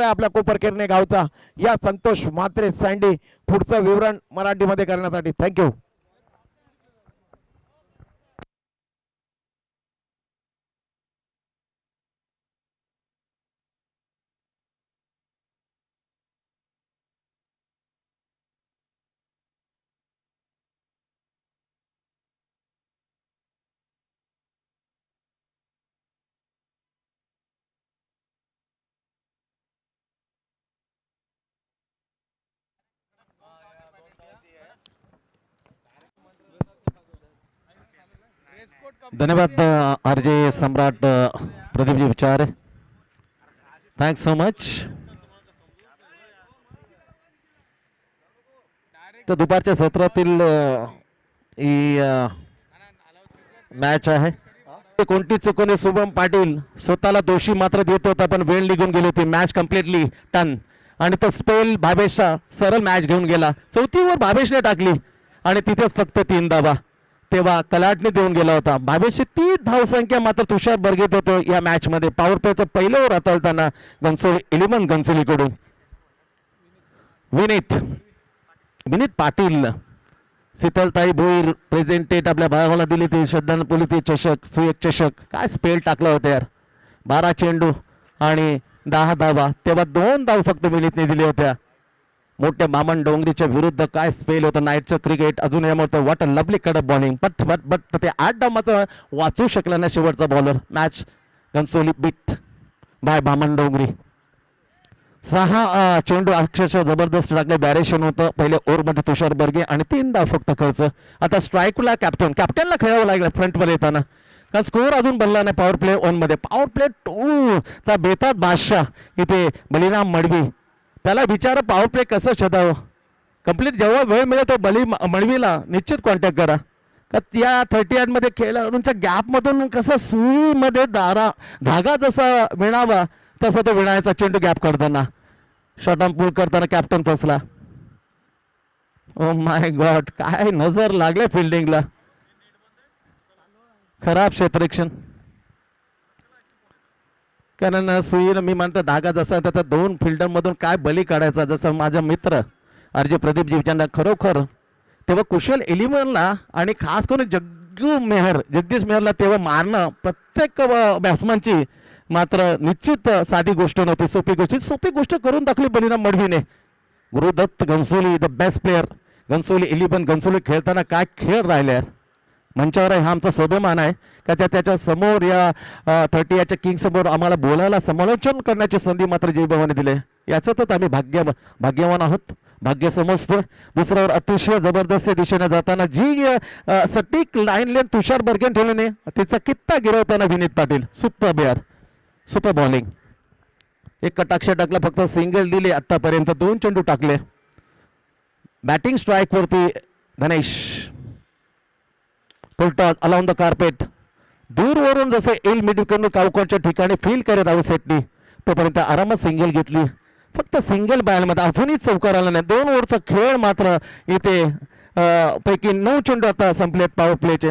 आपल्या कोपरकेरणे गावचा या संतोष म्हात्रे सँडी पुढचं विवरण मराठीमध्ये करण्यासाठी थँक्यू. धन्यवाद आरजे सम्राट प्रदीपजी विचार, थँक्स सो मच. तर दुपारच्या सत्रातील ही मॅच आहे. कोणती चुकवणे शुभम पाटील स्वतःला दोषी मात्र देत होता पण वेळ निघून गेली होती. मॅच कम्प्लिटली टन आणि तो स्पेल भावेशचा सरळ मॅच घेऊन गेला. चौथीवर भावेशने टाकली आणि तिथेच फक्त 3 धावा तेव्हा कलाटने देऊन गेला होता. भावेशची 3 धावसंख्या मात्र तुषार बर्गेत होतो या मॅच मध्ये. पॉवर प्लेचं पहिलं ओव्हर हाताळताना घनसोली 11 घनसोलीकडून विनीत पाटील शीतलताई भोईर प्रेझेंटेट आपल्या भावाला दिली ते श्रद्धांजली चषक सुयोग चषक. काय स्पेल टाकला होता यार. 12 चेंडू आणि 10 धावा तेव्हा 2 धाव फक्त विनीतने दिल्या होत्या. मोठ्या मामन डोंगरीच्या विरुद्ध काय स्पेल होतं नाईटचं क्रिकेट. अजून यामुळे वॉट अ लवली कडप बॉलिंग बट ते 8 डाव मात्र वाचू शकला नाही शेवटचा bowler. Match Ghansoli beat by मामन डोंगरी. 6 चेंडू अक्षरशः जबरदस्त टाकले. बॅरेशन होतं पहिल्या ओव्हरमध्ये तुषार बर्गे आणि 3 धाव फक्त खर्च. आता स्ट्राईकला कॅप्टनला खेळावं लागलं फ्रंटवर येताना कारण स्कोअर अजून बनला नाही. पॉवर प्ले 1 मध्ये पॉवर प्ले 2 चा बेतात बादशाह इथे बलिराम मडवी. त्याला विचारा पॉवर प्ले कसं शोधावं. कंप्लीट जेव्हा वेळ मिळेल तो मडवीला निश्चित कॉन्टॅक्ट करा का या 38 मध्ये खेळाडूंच्या गॅपमधून कसं सुईमध्ये धागा जसा विणावा तसा तो विणायचा. चेंडू गॅप करताना शॉर्ट आर्म पुल करताना कॅप्टन फसला. ओ माय गॉड काय नजर लागले फिल्डिंगला. खराब क्षेत्ररक्षण कारण सुईनं मी म्हणतो धागा जसा त्याचा 2 फिल्डरमधून काय बली काढायचा. जसं माझा मित्र आरजे प्रदीपजी विचारला खरोखर तेव्हा कुशल 11ला आणि खास करून जगदीश मेहरला तेव्हा मारणं प्रत्येक बॅट्समनची मात्र निश्चित साधी गोष्ट नव्हती. सोपी गोष्ट करून दाखवली बलिराम मडवीने. Gurudatt Ghansoli the best player. Ghansoli 11 Ghansoli खेळताना काय खेळ राहिले मंचावर आहे. हा आमचा स्वाभिमान आहे का त्याच्या समोर या 38 किंग समोर आम्हाला बोलायला समालोचन करण्याची संधी मात्र जय भवानी दिले. याच्यातच आम्ही भाग्यवान आहोत. भाग्य समजतो. दुसऱ्यावर अतिशय जबरदस्त दिशेने जाताना जी सटीक लाईन लेन तुषार बर्गेन ठेवल्याने तिचा कित्ता गिरवताना विनीत पाटील सुपर बॉलिंग. एक कटाक्ष टाकला फक्त सिंगल दिले आतापर्यंत. 2 चेंडू टाकले. बॅटिंग स्ट्राईक वरती धनेश फुलटॉस अलाउन द कार्पेट. दूरवरून जसं एल मिडविकेंडर कावकोच्या ठिकाणी फील करत आहोत सेटनी तोपर्यंत आरामात सिंगल घेतली. फक्त सिंगल बॅलमध्ये अजूनही चौकार आला नाही. 2 ओव्हरचा खेळ मात्र इथे पैकी 9 चेंडू आता संपलेत पॉवर प्लेचे.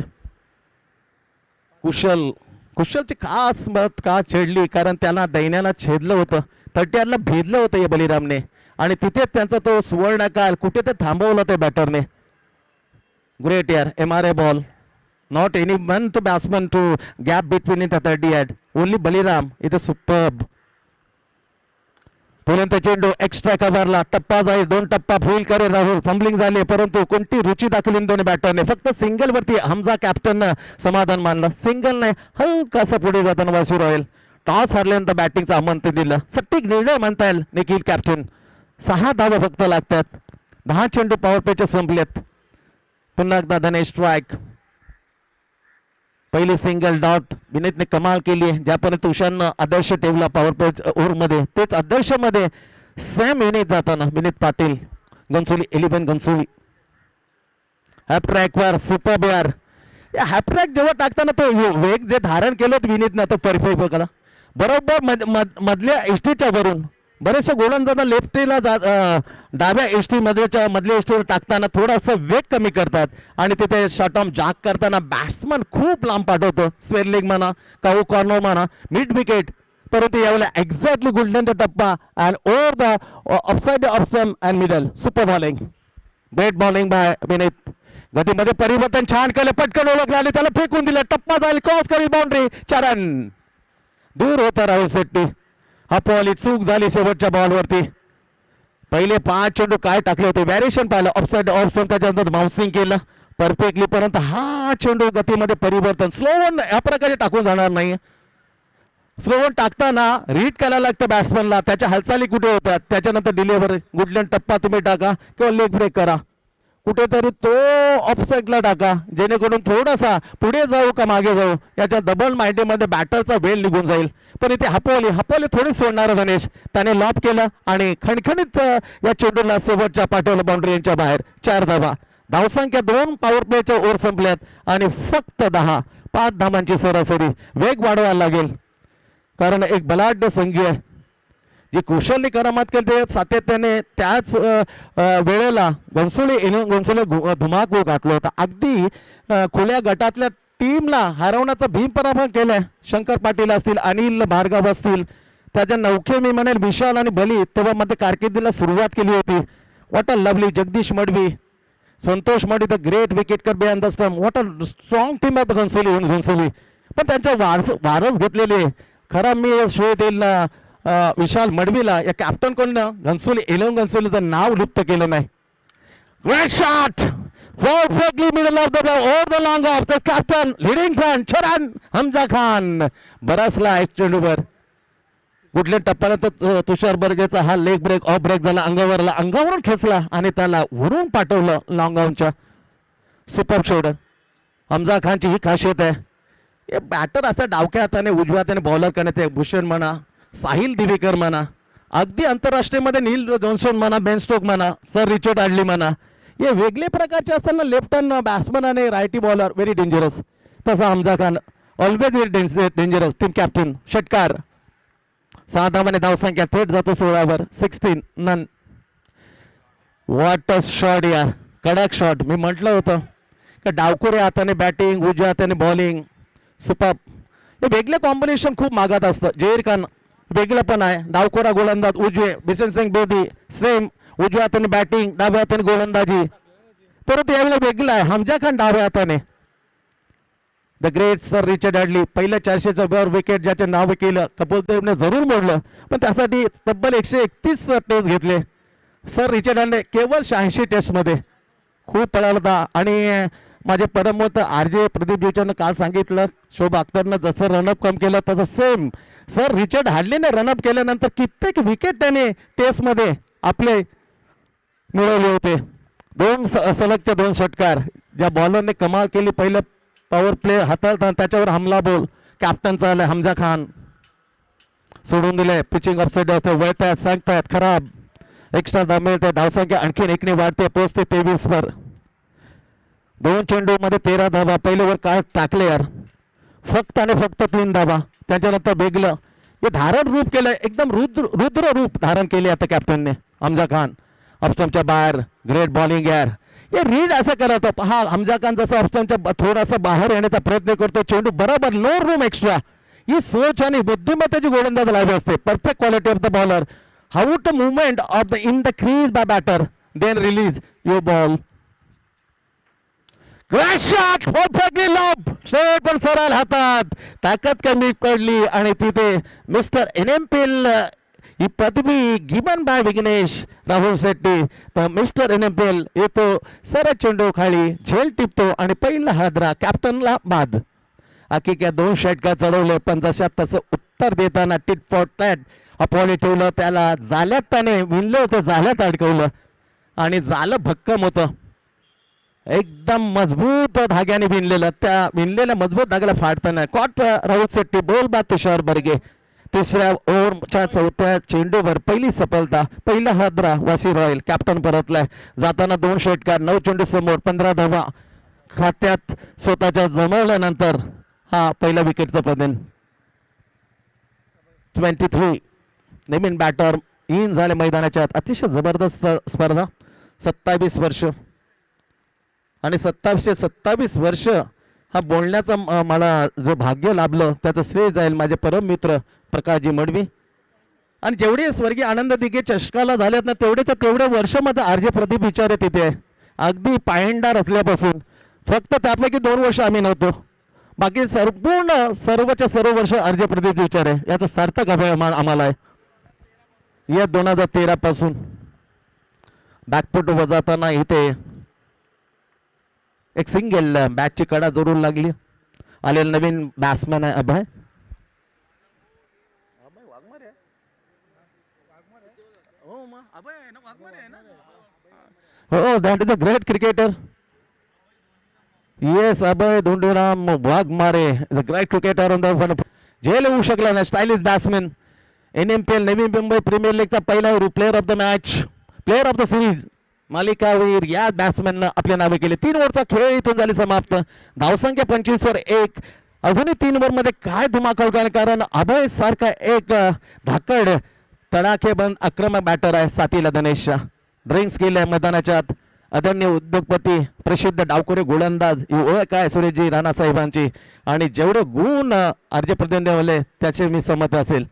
कुशलची खास मत का छेडली कारण त्याला दैन्याला छेदलं होतं. 38ला भेदलं होतं या बलिरामने आणि तिथे त्यांचा तो सुवर्णकाल कुठे ते थांबवलं ते बॅटरने. ग्रेट यार. MRA ball. Not anyone to batsman to gap between in the 38. Only Baliram. It is superb. पर्यंत चेंडू एक्स्ट्रा कव्हरला टप्पा जाईल. 2 टप्पा फुल करे राहुल. फंबलिंग झाले परंतु कोणती रुची दाखवली दोन्ही बॅटरने. फक्त सिंगल वरती हमजा कॅप्टन समाधान मानलं. सिंगल नाही हलकासा पुढे जाताना वासू रॉयल टॉस हारल्यानंतर बॅटिंगचं आमंत्रण दिलं. सटीक निर्णय म्हणता येईल निखिल कॅप्टन. 6 धावा फक्त लागतात. 10 चेंडू पॉवर प्लेचे संपलेत. पुन्हा एकदा धनेश स्ट्राईक. पहिली सिंगल डॉट विनीतने कमाल केली. ज्यापर्यंत तुषारनं आदर्श ठेवला पॉवर प्ले ओव्हरमध्ये तेच आदर्श मध्ये सेम विनीत जाताना विनीत पाटील घनसोली 11 घनसोली हॅपट्रॅक वर सुपर बेअर. या हॅपट्रॅक जेव्हा टाकताना तो वेग जे धारण केलं होतं विनीतनं तो परफेक्ट करा बरोबर मधल्या एसटीच्या वरून बरेचसे गोलंदाज लेफ्टीला डाव्या एसटी मधल्या एसटीवर टाकताना थोडासा वेग कमी करतात आणि तिथे शॉर्ट आर्म जाक करताना बॅट्समन खूप लांब पाठवतो. स्वेलिंग म्हणा काऊ कॉर्नर म्हणा मिड विकेट परंतु यावेळेला एक्झॅक्टली गोल्डनचा टप्पा and over the offside off some and middle super bowling great bowling by Vineet गतीमध्ये परिवर्तन छान केलं पटकन ओळखलं आणि त्याला फेकून दिलं टप्पा जाईल क्रॉस करील बाउंड्री 4 रन दूर होता राहुल शेट्टी हा बॉल चूक झाली शेवटच्या बॉलवरती पहिले 5 चेंडू काय टाकले होते व्हॅरिएशन पाहिलं ऑफसाइड ऑफ सम त्याच्यानंतर बाउन्सिंग केलं परफेक्टली परंतु हा चेंडू गतीमध्ये परिवर्तन स्लो वन या प्रकारे टाकून जाणार नाही स्लो वन टाकताना रीड करायला लागतं बॅट्समनला त्याच्या हालचाली कुठे होतात त्याच्यानंतर डिलिव्हरी गुडलँड टप्पा तुम्ही टाका किंवा लेग ब्रेक करा कुठेतरी तो ऑफसाईडला टाका जेणेकरून थोडासा पुढे जाऊ का मागे जाऊ याच्या डबल माइंडमध्ये बॅटरचा वेळ निघून जाईल पण इथे हपवली थोडी सोडणार गणेश त्याने लॉप केलं आणि खणखणीत या चेंडूला शेवटच्या पाठवलं बाउंड्री यांच्या बाहेर 4 धावा धावसंख्या 2 पॉवर प्लेच्या ओव्हर संपल्यात आणि फक्त 5 धावांची सरासरी वेग वाढवायला लागेल कारण एक बलाढ्य संघ आहे जी कुशलने करामात केली ते सातत्याने त्याच वेळेला घनसोली धुमाकूळ घातलं होतं अगदी खुल्या गटातल्या टीमला हरवण्याचा भीम पराभव केलाय शंकर पाटील असतील अनिल भार्गव असतील त्याच्या नौखे मी म्हणेल विशाल आणि बली तेव्हा मध्ये कारकिर्दीला सुरुवात केली होती what a lovely Jagdish Madvi Santosh Madi the great wicketkeeper behind the stump what a strong team of Ghansoli पण त्यांच्या वारस घेतलेले खरा मी शो देईल विशाल मडवीला या कॅप्टन कोणनं घनसोलीचं नाव लुप्त केलं नाही great shot perfectly middle of the ball over the long off the captain leading front Charan Hamza Khan बरासला चेंडूवर कुठल्या टप्प्याला तुषार बर्गेचा हा लेग ब्रेक ऑफ ब्रेक झाला अंगावरून खेचला आणि त्याला वरून पाठवलं लॉंग ऑनच्या सुपर शोल्डर हमजा खानची ही खासियत आहे हे बॅटर असं डावक्या हाताने उजव्या हाताने बॉलर करण्यात भूषण म्हणा साहिल दिवेकर म्हणा अगदी आंतरराष्ट्रीयमध्ये नील जॉन्सन म्हणा बेन स्टोक म्हणा सर रिचर्ड आडली म्हणा हे वेगळे प्रकारचे असताना लेफ्ट हँड बॅट्समन आणि रायटी बॉलर व्हेरी डेंजरस तसा Hamza Khan always very dangerous team captain षटकार 6 धावाने धावसंख्या थेट जातो 16वर 16 नन वॉट अ शॉट यार कडक शॉट मी म्हटलं होतं का डावखोऱ्या हाताने बॅटिंग उजव्या हाताने बॉलिंग सुपर हे वेगळे कॉम्बिनेशन खूप मागात असतं जहीर खान वेगळं पण आहे डावखोरा गोलंदाज उजवे बिशन सिंग बेदी सेम उजव्या हाताने बॅटिंग डाव्या हाताने गोलंदाजी परंतु यावेळेला वेगळं आहे हमजा खान डाव्या हाताने द ग्रेट सर रिचर्ड ॲडली पहिल्या 400चं वर विकेट ज्याचं नाव केलं कपिल देवने जरूर मोडलं पण त्यासाठी तब्बल 131 टेस्ट घेतले सर रिचर्ड ॲडले केवळ 86 टेस्टमध्ये खूप पळाला होता आणि माझे परमोत RJ प्रदीप जीवच्यानं काल सांगितलं शोभ अख्तरनं जसं रनअप कम केलं तसं सेम सर रिचर्ड हार्डलीने रनअप केल्यानंतर कित्येक विकेट त्याने टेस्टमध्ये आपले मिळवले होते 2 सलगच्या 2 षटकार ज्या बॉलरने कमाल केली पहिलं पॉवर प्ले हाताळताना त्याच्यावर हमला बोल कॅप्टनचा आलाय हमजा खान सोडून दिले पिचिंग अपसाईड असते वळतायत सांगतायत खराब एक्स्ट्रा धाव मिळते धावसंख्या आणखीन 1ने वाढते पोहोचते 23वर 2 चेंडूमध्ये 13 धावा पहिल्यावर काय टाकले यार फक्त आणि फक्त 3 धावा त्याच्यानंतर वेगळं हे धारण रूप केलं एकदम रुद्र रूप धारण केले आता कॅप्टनने हमजा खान ऑप्शनच्या बाहेर ग्रेट बॉलिंग यार हे रीड असं करत हा हमजा खान जसं ऑप्शनच्या थोडासा बाहेर येण्याचा प्रयत्न करतो चेंडू बरोबर नो रूम एक्स्ट्रा ही सोच आणि बुद्धिमत्तेची गोलंदाज लावली असते perfect quality of the bowler how to movement of the in the crease by batter then release your ball great shot perfectly lob शेवट पण सरळ हातात ताकद कमी पडली आणि तिथे मिस्टर एनएमपीएल ही पदवी गिवन बाय विघ्नेश राहुल शेट्टी तर मिस्टर एनएमपीएल येतो सरळ चेंडू खाली झेल टिपतो आणि पहिला हादरा कॅप्टनला बाद हकीकत 2 षटकार चढवले पण जशा तसं उत्तर देताना टिट फॉर टॅट अपॉली ठेवलं त्याला जाल्यात त्याने विणलं होतं जाल्यात अडकवलं आणि जालं भक्कम होतं एकदम मजबूत धाग्याने विणलेलं त्या विणलेल्या मजबूत धाग्याला फाडताना कॉट राहुल शेट्टी बोल बा तुषार बर्गे 3ऱ्या ओव्हरच्या 4थ्या चेंडूवर पहिली सफलता पहिला हादरा वासी रॉयल कॅप्टन परतलाय जाताना 2 षटकार 9 चेंडू समोर 15 धावा खात्यात स्वतःच्या जमवल्यानंतर हा पहिला विकेटचा प्रदान 23 नवीन बॅटर इन झाले मैदानाच्या अतिशय जबरदस्त स्पर्धा 27 वर्ष आणि 27 वर्ष हा बोलण्याचा मला जो भाग्य लाभलं त्याचं श्रेय जाईल माझे परम मित्र प्रकाशजी मडवी. आणि जेवढे स्वर्गीय आनंद दिघे चषकाला झालेत ना तेवढेच्या तेवढे वर्षामध्ये आरजे प्रदीप विचारे तिथे आहे. अगदी पायंडार असल्यापासून फक्त त्यापैकी 2 वर्ष आम्ही नव्हतो, बाकी संपूर्ण सर्वच्या सर्व वर्ष आरजे प्रदीप विचारे याचा सार्थक अभिमान आम्हाला आहे. या 2013 पासून बॅकफूट वजावताना इथे एक सिंगल बॅटची कडा जोडून लागली. आलेला नवीन बॅट्समॅन आहे अभय. हो, that is a great cricketer. Yes, Abhay Dhondiram Waghmare is a great cricketer on the झेल होऊ शकला नाही. Stylish batsman. NMPL Navi Mumbai premier लीगचा पहिला player of the match, player of the series, मालिकावीर या बॅट्समॅननं आपल्या नावे केले. 3 ओव्हरचा खेळ इथून झाले समाप्त. धावसंख्या 25 वर 1. अजूनही 3 ओव्हरमध्ये काय धुमाकूळ करणार, कारण अभय सारखा एक धाकड तडाखेबंद आक्रमक बॅटर आहे साथीला दिनेशच्या. ड्रिंक्स केल्या मैदानाच्या आत. अदन्य उद्योगपती, प्रसिद्ध डावखोरे गोलंदाज ही ओळख आहे सुरेशजी राणा साहेबांची. आणि जेवढे गुण आरजे प्रतिनिधीवाले त्याचे मी सहमत असेल.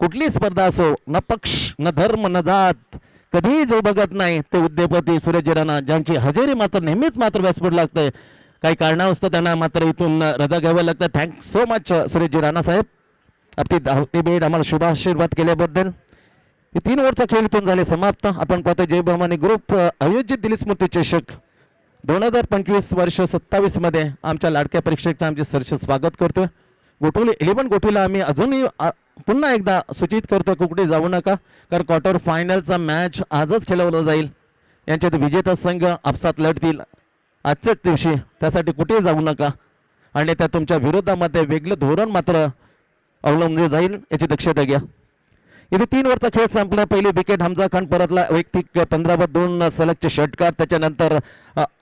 कुठली स्पर्धा असो, न पक्ष न धर्म न जात, कधीही जो बघत नाही ते उद्योगपती सुरेशजी राणा, ज्यांची हजेरी मात्र नेहमीच मात्र व्यासपीठ लागते. काही कारणास्तव त्यांना मात्र इथून रजा घ्यावं लागतं. थँक सो मच सुरेशजी राणा साहेब, आपली धावती भेट आम्हाला शुभाशीर्वाद केल्याबद्दल. 3 ओव्हरचा खेळ इथून झाले समाप्त. आपण पाहतो जय भवानी ग्रुप आयोजित दिलीप स्मृती चषक 2025 वर्ष 27 मध्ये आमच्या लाडक्या परीक्षेचं आमचे सरसे स्वागत करतोय. गोटोली 11 गोटीला आम्ही अजूनही पुन्हा एकदा सूचित करतो की कुठे जाऊ नका, कारण क्वार्टर फायनलचा मॅच आजच खेळवला जाईल. यांच्यात विजेता संघ आपसात लढतील आजच्याच दिवशी, त्यासाठी कुठेही जाऊ नका. आणि त्या तुमच्या विरोधामध्ये वेगळं धोरण मात्र अवलंबले जाईल याची दक्षता घ्या. इथे 3 ओव्हरचा खेळ संपला. पहिली विकेट हमजा खान परतला. वैयक्तिक 15/2 सलगचे षटकार. त्याच्यानंतर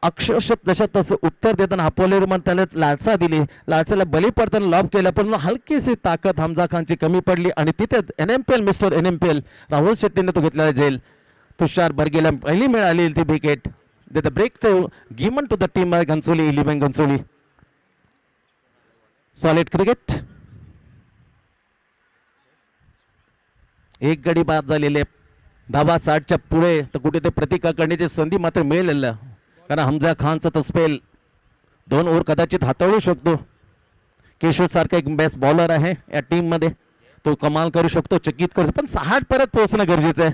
अक्षरशः जशा तसं उत्तर देताना हापोलेवर त्याला लालसा दिली. लालसाला बली पडताना लॉब केला, पण हलकीशी ताकद हमजा खानची कमी पडली आणि तिथे NMPL मिस्टर NMPL राहुल शेट्टीने तो घेतला जाईल. तुषार बर्गेला पहिली मिळाली ती wicket. The break to given to the team Ghansoli 11 Ghansoli. Solid cricket. एक गडी बाद झालेले. धावा 60च्या पुढे तर कुठे ते प्रतिकार करण्याची संधी मात्र मिळेल, कारण हमजा खानचा तर स्पेल 2 ओव्हर कदाचित हाताळू शकतो. केशव सारखा एक बेस्ट बॉलर आहे या टीममध्ये, तो कमाल करू शकतो, चकित करू शकतो. पण 60 परत पोहोचणं गरजेचं आहे.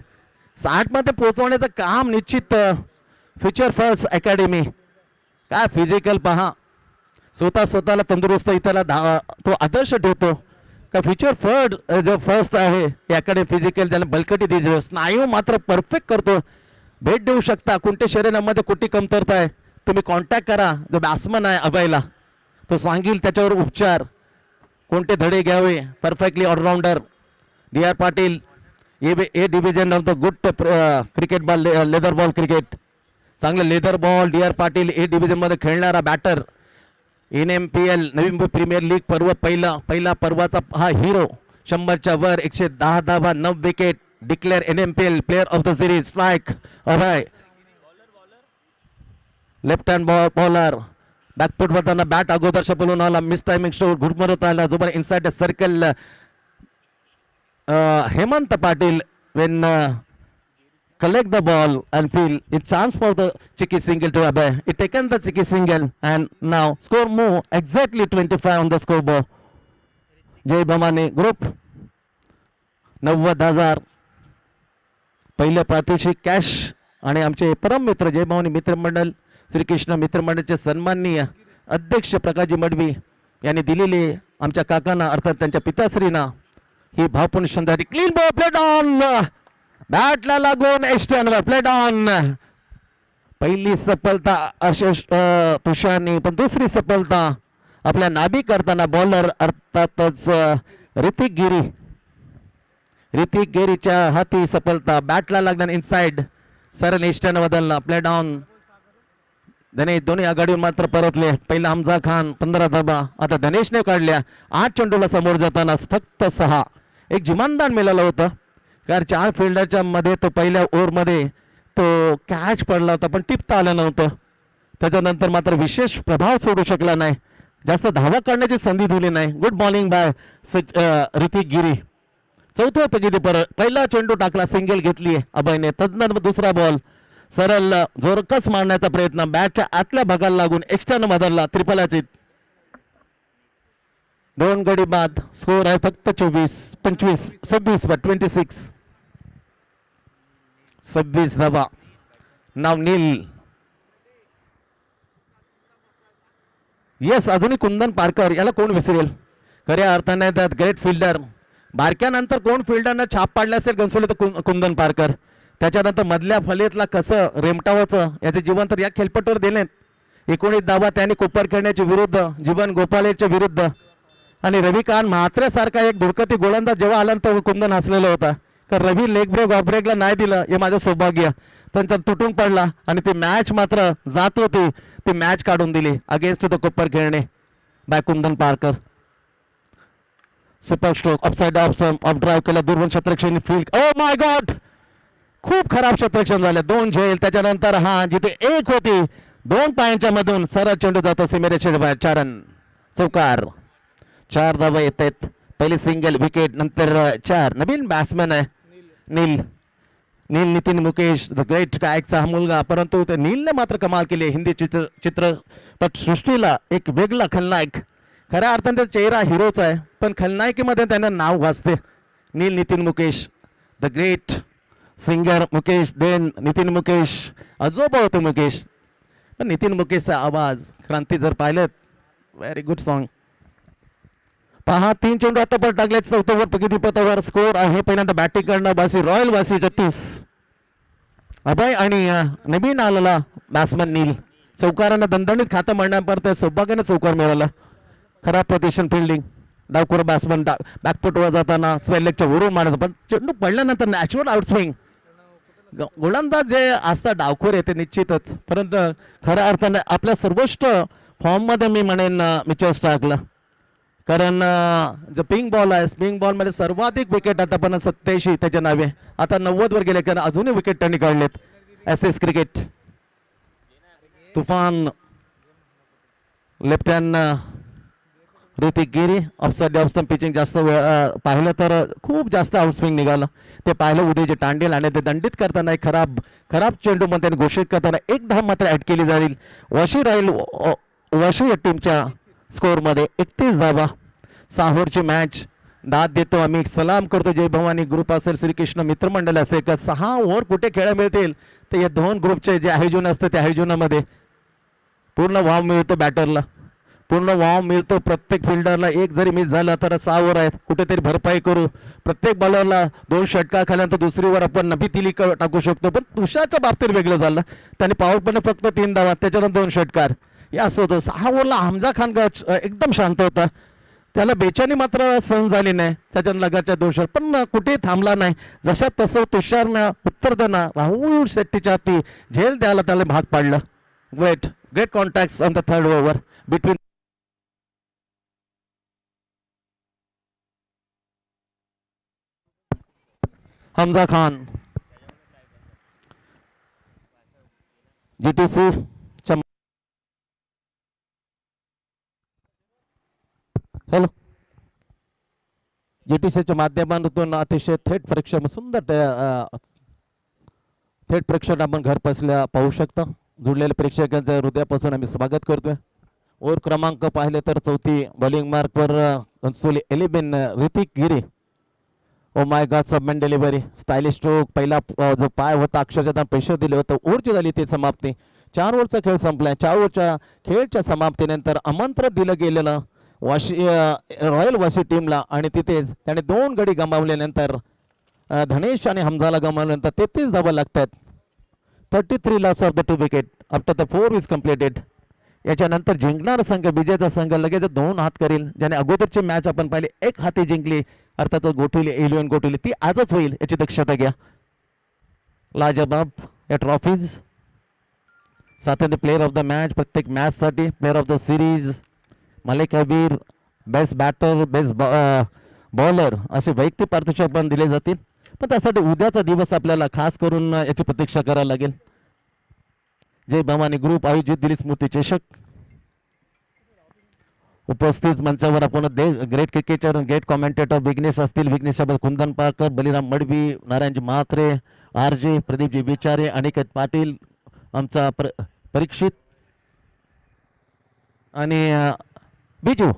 60 मध्ये पोहोचवण्याचं काम निश्चित फ्युचर फर्स्ट अकॅडमी. काय फिजिकल पहा, स्वतःला तंदुरुस्त इथला तो आदर्श ठेवतो का फ्युचर जो फर्स्ट आहे याकडे फिजिकल त्याला बलकटी दिली, स्नायू मात्र परफेक्ट करतो. भेट देऊ शकता कोणत्या शरीरामध्ये कुठे कमतरता आहे, तुम्ही कॉन्टॅक्ट करा. जो बॅट्समन आहे अभयला, तो सांगील त्याच्यावर उपचार, कोणते धडे घ्यावे. Perfectly allrounder. DR Patil A division of the good cricket ball, leather ball cricket, चांगलं leather ball. DR Patil A division मध्ये खेळणारा batter. NMPL Navi Mumbai premier league पर्व पहिला पर्वाचा हा हिरो. 100च्या वर 110 धावा 9 wicket. Declare NMPL player of the series. Strike Abhay. Left hand bowler. Back foot वरताना बॅट अगोदर शपलून आला. मिस टायमिंग स्टोर घुरमरत आला. जोपर्यंत inside the circle Hemant Patil when collect the ball and feel a chance for the cheeky single to Abhay. It taken the cheeky single and now score move exactly 25 on the scoreboard. Jai Bhavani group 90,000 पहिल्या प्रातिक्षिक cash. आणि आमचे परम मित्र जय भवानी मित्रमंडळ श्रीकृष्ण मित्रमंडळाचे सन्माननीय अध्यक्ष प्रकाशजी मडवी यांनी दिलेली आमच्या काकांना अर्थात त्यांच्या पिताश्रींना ही भावपूर्ण संधी. क्लीन बॉल प्लेड ऑन, बॅटला लागून एस्टनवर प्लेड ऑन. पहिली सफलता आशिष तुषारनी, पण दुसरी सफलता आपल्या नाभी करताना बॉलर अर्थातच ऋतिक गिरीच्या हाती सफलता. बॅटला लागणार इनसाइड सरळ एस्टन बदलला. Played on. दोन्ही आघाडीवर मात्र परतले. पहिला हमजा खान 15 धाबा, आता धनेशने काढल्या. 8 चेंडूला समोर जाताना फक्त 6. एक जिमानदान मिळालं होतं, कारण 4 फिल्डरच्या मध्ये तो पहिल्या ओव्हरमध्ये तो कॅच पडला होता, पण टिपता आलं नव्हतं. त्याच्यानंतर मात्र विशेष प्रभाव सोडू शकला नाही. जास्त धावा काढण्याची संधी दिली नाही. गुड बॉलिंग बाय ऋतिक गिरी. चौथ्या फजितीपर पहिला चेंडू टाकला, सिंगल घेतली अभयने. तदनंतर दुसरा बॉल सरळ जोरकस मारण्याचा प्रयत्न, बॅटच्या आतल्या भागाला लागून एक्स्ट्रानं बदलला. त्रिफलाचित 2 गडी बाद. स्कोर आहे फक्त 26 धावा. नाव नील. येस, अजूनही कुंदन पारकर, याला कोण विसरेल. खऱ्या अर्थाने त्यात ग्रेट फिल्डर. बारक्यानंतर कोण फिल्डरनं छाप पाडले असेल गणसोली तर कुंदन पारकर. त्याच्यानंतर मधल्या फलीतला कसं रेमटावाचं याचे जीवन तर या खेळपट्टीवर दिलेत. 19 धावा त्यांनी कोपर खेळण्याच्या विरुद्ध, जीवन गोपालेच्या विरुद्ध. आणि रविकांत म्हात्रेसारखा एक धुडकती गोलंदाज जेव्हा आला तो कुंदन हसलेला होता. कारण रवी लेग ब्रेक ऑफ ब्रेकला नाही दिलं, हे माझं सौभाग्य. त्यांचा तुटून पडला आणि ती मॅच मात्र जात होती, ती मॅच काढून दिली against the Kopar Khairane by Kundan Parkar. Super stroke, upside off drive केला, दुर्बल क्षेत्ररक्षण फील्ड. ओ माय गॉड, खूप खराब क्षेत्ररक्षण झाले. 2 झेल. त्याच्यानंतर हा जिथे 1 होती 2 पायांच्या मधून सरळ चेंडू जातो सीमेरेषेच्या बाहेर. 4 रन, चौकार. 4 धावा येत आहेत. पहिली सिंगल विकेट, नंतर 4. नवीन बॅट्समॅन आहे नील नितीन मुकेश, द ग्रेट गायकचा हा मुलगा. परंतु त्या नीलने मात्र कमाल केली. हिंदी चित्रपट सृष्टीला एक वेगळा खलनायक. खऱ्या अर्थाने त्याचा चेहरा हिरोचा आहे, पण खलनायकीमध्ये त्यांना नाव वाजते. Neel Nitin Mukesh, the great singer Mukesh, then Nitin Mukesh. आजोबा होतो मुकेश, पण नितीन मुकेशचा आवाज क्रांती जर पाहिलं, व्हेरी गुड सॉन्ग. पहा 3 चेंडू आता पण टाकले. 4थं ओव्हर प्रगती पथावर. स्कोर आहे पहिल्यांदा बॅटिंग करणार बासी रॉयल वासी 36. अभय आणि नवीन आलेला बॅट्समन नील. चौकारांना दणदणीत खातं म्हणण्यापर्यंत सौभाग्याने चौकार मिळाला. खराब पोझिशन फिल्डिंग. डावखोर बॅट्समन बॅकफुटवर जाताना स्वेलेगच्या वरून मारत, पण चेंडू पडल्यानंतर नॅचरल आउटस्विंग. गोलंदाज जे असतात डावखोर येते निश्चितच, परंतु खऱ्या अर्थाने आपल्या सर्वोच्च फॉर्ममध्ये मी म्हणेन मिचेल स्टार्कला. कारण जो पिंक बॉल आहे, पिंक बॉलमध्ये सर्वाधिक विकेट आता पण 87 त्याच्या नावे. आता 90 वर गेले, कारण अजूनही विकेट त्यांनी काढलेत. एसएस क्रिकेट तुफान लेफ्ट हँड ऋतिक गिरी. ऑफसाइड ऑफ स्टंप पिचिंग जास्त पाहिलं तर खूप जास्त आउटस्विंग निघालं. ते पाहिलं उदयचे तांडेल आणि ते दंडित करताना एक खराब चेंडू मध्ये घोषित करताना 1 धाव मात्र ऍड केली जाईल. वाशी राहील वाशी या टीमच्या स्कोअरमध्ये 31 धावा. 6 ओव्हरची मॅच. दाद देतो आम्ही, सलाम करतो. जय भवानी ग्रुप असेल, श्रीकृष्ण मित्रमंडळ असेल, का 6 ओव्हर कुठे खेळा मिळतील तर या 2 ग्रुपचे जे आयोजन असतं त्या आयोजनामध्ये पूर्ण वाव मिळतो. बॅटरला पूर्ण वाव मिळतो. प्रत्येक फिल्डरला एक जरी मिस झाला तर 6 ओव्हर आहेत, कुठेतरी भरपाई करू. प्रत्येक बॉलरला 2 षटकार खाल्यानंतर दुसरी ओव्हर आपण नबी तिली टाकू शकतो. पण तुषारच्या बाबतीत वेगळं झालं. त्याने पॉवर पण फक्त 3 धावा, त्याच्यानंतर 2 षटकार. या असं होतं. 6 ओव्हरला हमजा खान एकदम शांत होता. त्याला बेचैनी मात्र सहन झाली नाही. त्याच्या लगाच्या 2 षटकार पण कुठेही थांबला नाही. जशा तसं तुषारनं उत्तर देणं राहुल शेट्टीच्या हाती झेल द्यायला त्याला भाग पाडलं. Great contact on the 3rd over between Hamza Khan. GTC hello, जीटीसीच्या माध्यमातून अतिशय थेट प्रेक्षण सुंदर थेट प्रेक्षण आपण घर बसल्या पाहू शकता. जुळलेल्या प्रेक्षकांचं हृदयापासून आम्ही स्वागत करतोय. ओव्हर क्रमांक पाहिले तर 4थी बॉलिंग मार्कवर Ghansoli 11 Hrithik Giri. Oh my god, सबमेन डिलिव्हरी, स्टायलिश स्ट्रोक. पहिला जो पाय होता अक्षरशः त्यांना प्रेशर दिले होतं. ओव्हरची झाली ती समाप्ती. 4 ओव्हरचा खेळ संपलाय. 4 ओव्हरच्या खेळच्या समाप्तीनंतर आमंत्रण दिलं गेलेलं रॉयल वाशी टीमला आणि तिथेच त्याने 2 गडी गमावल्यानंतर धनेश आणि हमजाला गमावल्यानंतर 33 धावा लागतात. 33 loss of the 2 wicket after the 4 is completed. याच्यानंतर जिंकणारा संघ, विजेता संघ लगेच 2 हात करील. ज्याने अगोदरची मॅच आपण पाहिली 1 हाती जिंकली, अर्थात गोठवली 11 गोठवली, ती आजच होईल याची दक्षता घ्या. लाजबाब या ट्रॉफीज साथीने प्लेअर ऑफ द मॅच, प्रत्येक मॅच साठी player of the series, Malik Kabir, best batter, best bowler असे वैयक्तिक पारितोषिक पण दिले जातील. पण त्यासाठी उद्याचा दिवस आपल्याला खास करून याची प्रतीक्षा करावी लागेल. जय भवानी ग्रुप आयोजित दिली स्मृती चषक. उपस्थित मंचावर आपण great cricketer great commentator Vighnesh असतील, विघ्नेश कुंदन पारकर, बलिराम मडवी, नारायणजी म्हात्रे, आर जे प्रदीपजी विचारे, अनिकेत पाटील, आमचा परीक्षित आणि बिजू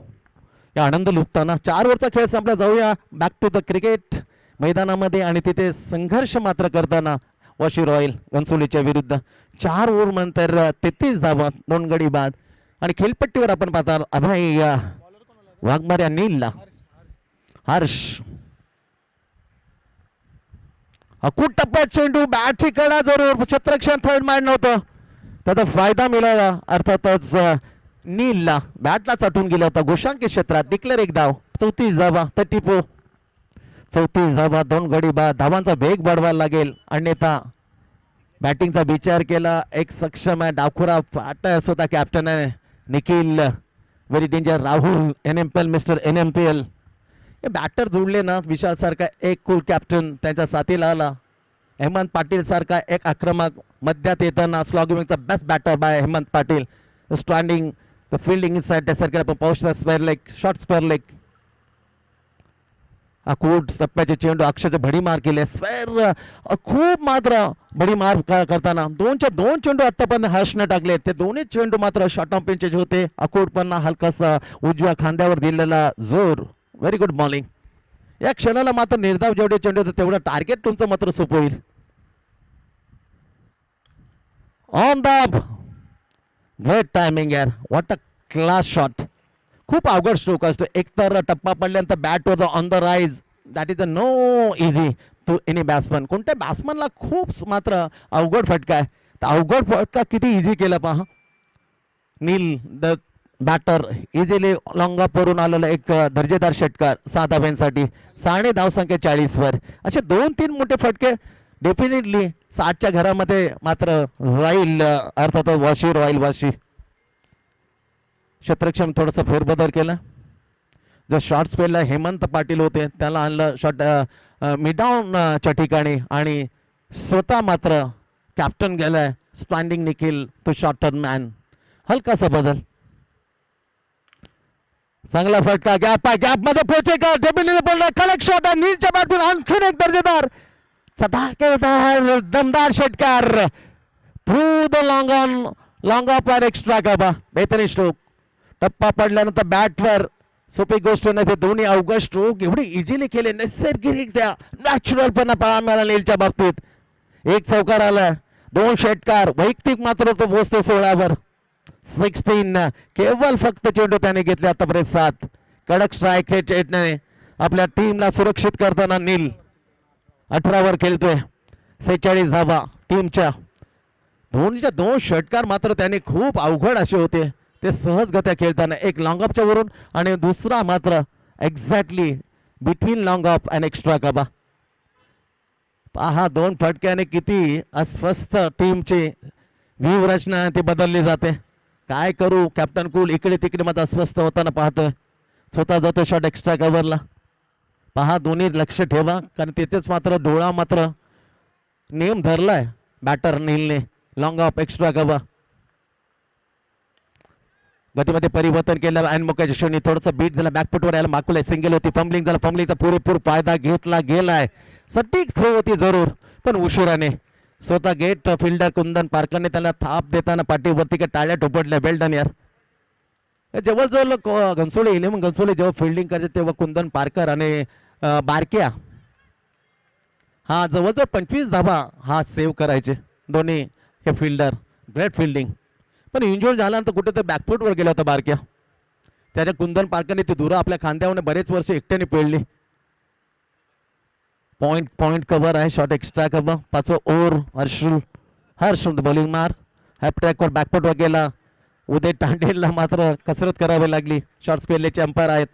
या आनंद लुटताना 4 ओव्हरचा खेळ संपला. जाऊया बॅक टू द क्रिकेट मैदानामध्ये आणि तिथे संघर्ष मात्र करताना वाशी रॉयल घनसोलीच्या विरुद्ध 4 ओव्हर नंतर 33 धावा 2 गडी बाद आणि खेळपट्टीवर आपण पाहता अभय वाघमारे आणि नीलला हर्ष अकूट टप्प्यात चेंडू बॅटची कडा जरूर क्षेत्ररक्षण थर्ड मॅन नव्हतं त्याचा फायदा मिळाला. अर्थातच नीलला बॅटला चाटून गेला होता गोशांकी क्षेत्रात. डिक्लेअर एक धाव 34 धावा 34 धावा 2 गडी बाद. धावांचा वेग वाढवायला लागेल अन्यथा बॅटिंगचा विचार केला. एक सक्षम आहे डावखुरा फाटस होता कॅप्टन आहे Nikhil very danger. Rahul NMPL mister NMPL हे बॅटर जोडले ना विशाल सारखा एक कूल कॅप्टन त्यांच्या साथीला आला. हेमंत पाटील सारखा एक आक्रमक मध्यात येताना स्लॉगिंगचा best batter by Hemant Patil. Standing the fielding inside त्या सारख्या आपण पाहू शकता. Square leg short square leg अकूट टप्प्याचे चेंडू अक्षरशः भडी मार केले. स्क्वेअर खूप मात्र भडी मार करताना 2च्या 2 चेंडू आतापर्यंत हर्षने टाकले. ते दोन्ही चेंडू मात्र शॉर्ट ऑफ पिंचेस होते. अकूट पण हलकासा उजव्या खांद्यावर दिलेला जोर. Very good bowling. या क्षणाला मात्र निर्धाव जेवढे चेंडू होते तेवढं टार्गेट तुमचं मात्र सोप होईल. ऑन द ग्रेट टायमिंग यार. What a class shot. खूप अवघड स्ट्रोक असतो. एकतर टप्पा पडल्यानंतर बॅट वर on the rise that is a no easy to any batsman. कोणत्या बॅट्समनला खूप मात्र अवघड फटका आहे. अवघड फटका किती इझी केला पहा. नील द बॅटर इझिली लॉंगापवरून आलेला एक दर्जेदार षटकार 6 धाव्यांसाठी. साडे धावसंख्या 40 वर. असे 2-3 मोठे फटके डेफिनेटली 60च्या घरामध्ये मात्र जाईल. अर्थात वाशी रॉयल वाशी. क्षेत्रक्षम थोडंसं फेरबदल केला. जो शॉर्ट स्पेलला हेमंत पाटील होते त्याला आणलं शॉट मिडाऊनच्या ठिकाणी आणि स्वतः मात्र कॅप्टन गेलाय स्टँडिंग निखिल तो शॉर्टर मॅन. हलकासा बदल. चांगला फटका गॅप आहे. गॅप मध्ये पोहोचे का डेबिलीने बोलला कलेक्ट शॉट आहे नीलच्या बॅटून आणखीन एक दर्जेदार चटाकेदार दमदार षटकार through the long off extra कबा. बेहतरीन स्ट्रोक. टप्पा पडल्यानंतर बॅटवर सोपी गोष्ट नाही. ते दोन्ही अवघड स्ट्रोक एवढी इझिली केले नैसर्गिकरित्या नॅचरल पण पाहायला मिळाला नीलच्या बाबतीत. एक चौकार आला 2 षटकार वैयक्तिक मात्र तो पोहोचतो 16 16 केवळ फक्त चेंडू त्याने घेतले आतापर्यंत 7. कडक स्ट्राईक रेटने आपल्या टीमला सुरक्षित करताना नील 18 खेळतोय. 46 धावा टीमच्या. धोनीच्या 2 षटकार मात्र त्याने खूप अवघड असे होते. ते सहजगत्या खेळताना एक लॉंग ऑफच्या वरून आणि दुसरा मात्र exactly between long of and extra कबा. पहा 2 फटक्याने किती अस्वस्थ टीमची व्यूहरचना ती बदलली जाते. काय करू कॅप्टन कूल इकडे तिकडे मात्र अस्वस्थ होताना पाहतोय. स्वतः जातो शॉट एक्स्ट्रा कव्हरला. पहा दोन्ही लक्ष ठेवा कारण तिथेच मात्र डोळा मात्र नियम धरलाय बॅटर नीलने. Long off extra cover. गतीमध्ये परिवर्तन केलं आणि मुख्य श्रेणी थोडंसं बीट झालं. बॅकफुटवर यायला मागवलंय. सिंगल होती फंबलिंग झालं. फंबलिंगचा पुरेपूर फायदा घेतला गेलाय. सटीक थ्रो होती जरूर पण उशिराने. स्वतः गेट फिल्डर कुंदन पारकरने त्याला थाप देताना पाठीवरती काय टाळ्या टोपडल्या. वेल डन यार. जवळजवळ घनसोली 11 घनसोली जेव्हा फिल्डिंग करायचे तेव्हा कुंदन पारकर आणि बारक्या हा जवळजवळ 25 धावा हा सेव्ह करायचे दोन्ही हे फिल्डर. Great fielding. पण इंजोर झाल्यानंतर कुठेतरी बॅकफुटवर गेला होता बारक्या. त्याच्या कुंदन पारकरने ती धुरा आपल्या खांद्यावर बरेच वर्ष एकट्याने पेळली. पॉइंट कव्हर आहे. Shot extra cover. 5 over Harsh bowling मार. हॅप ट्रॅकवर बॅकफुटवर गेला. उदय तांडेलला मात्र कसरत करावी लागली. शॉर्ट स्क्वेअरचे अंपायर आहेत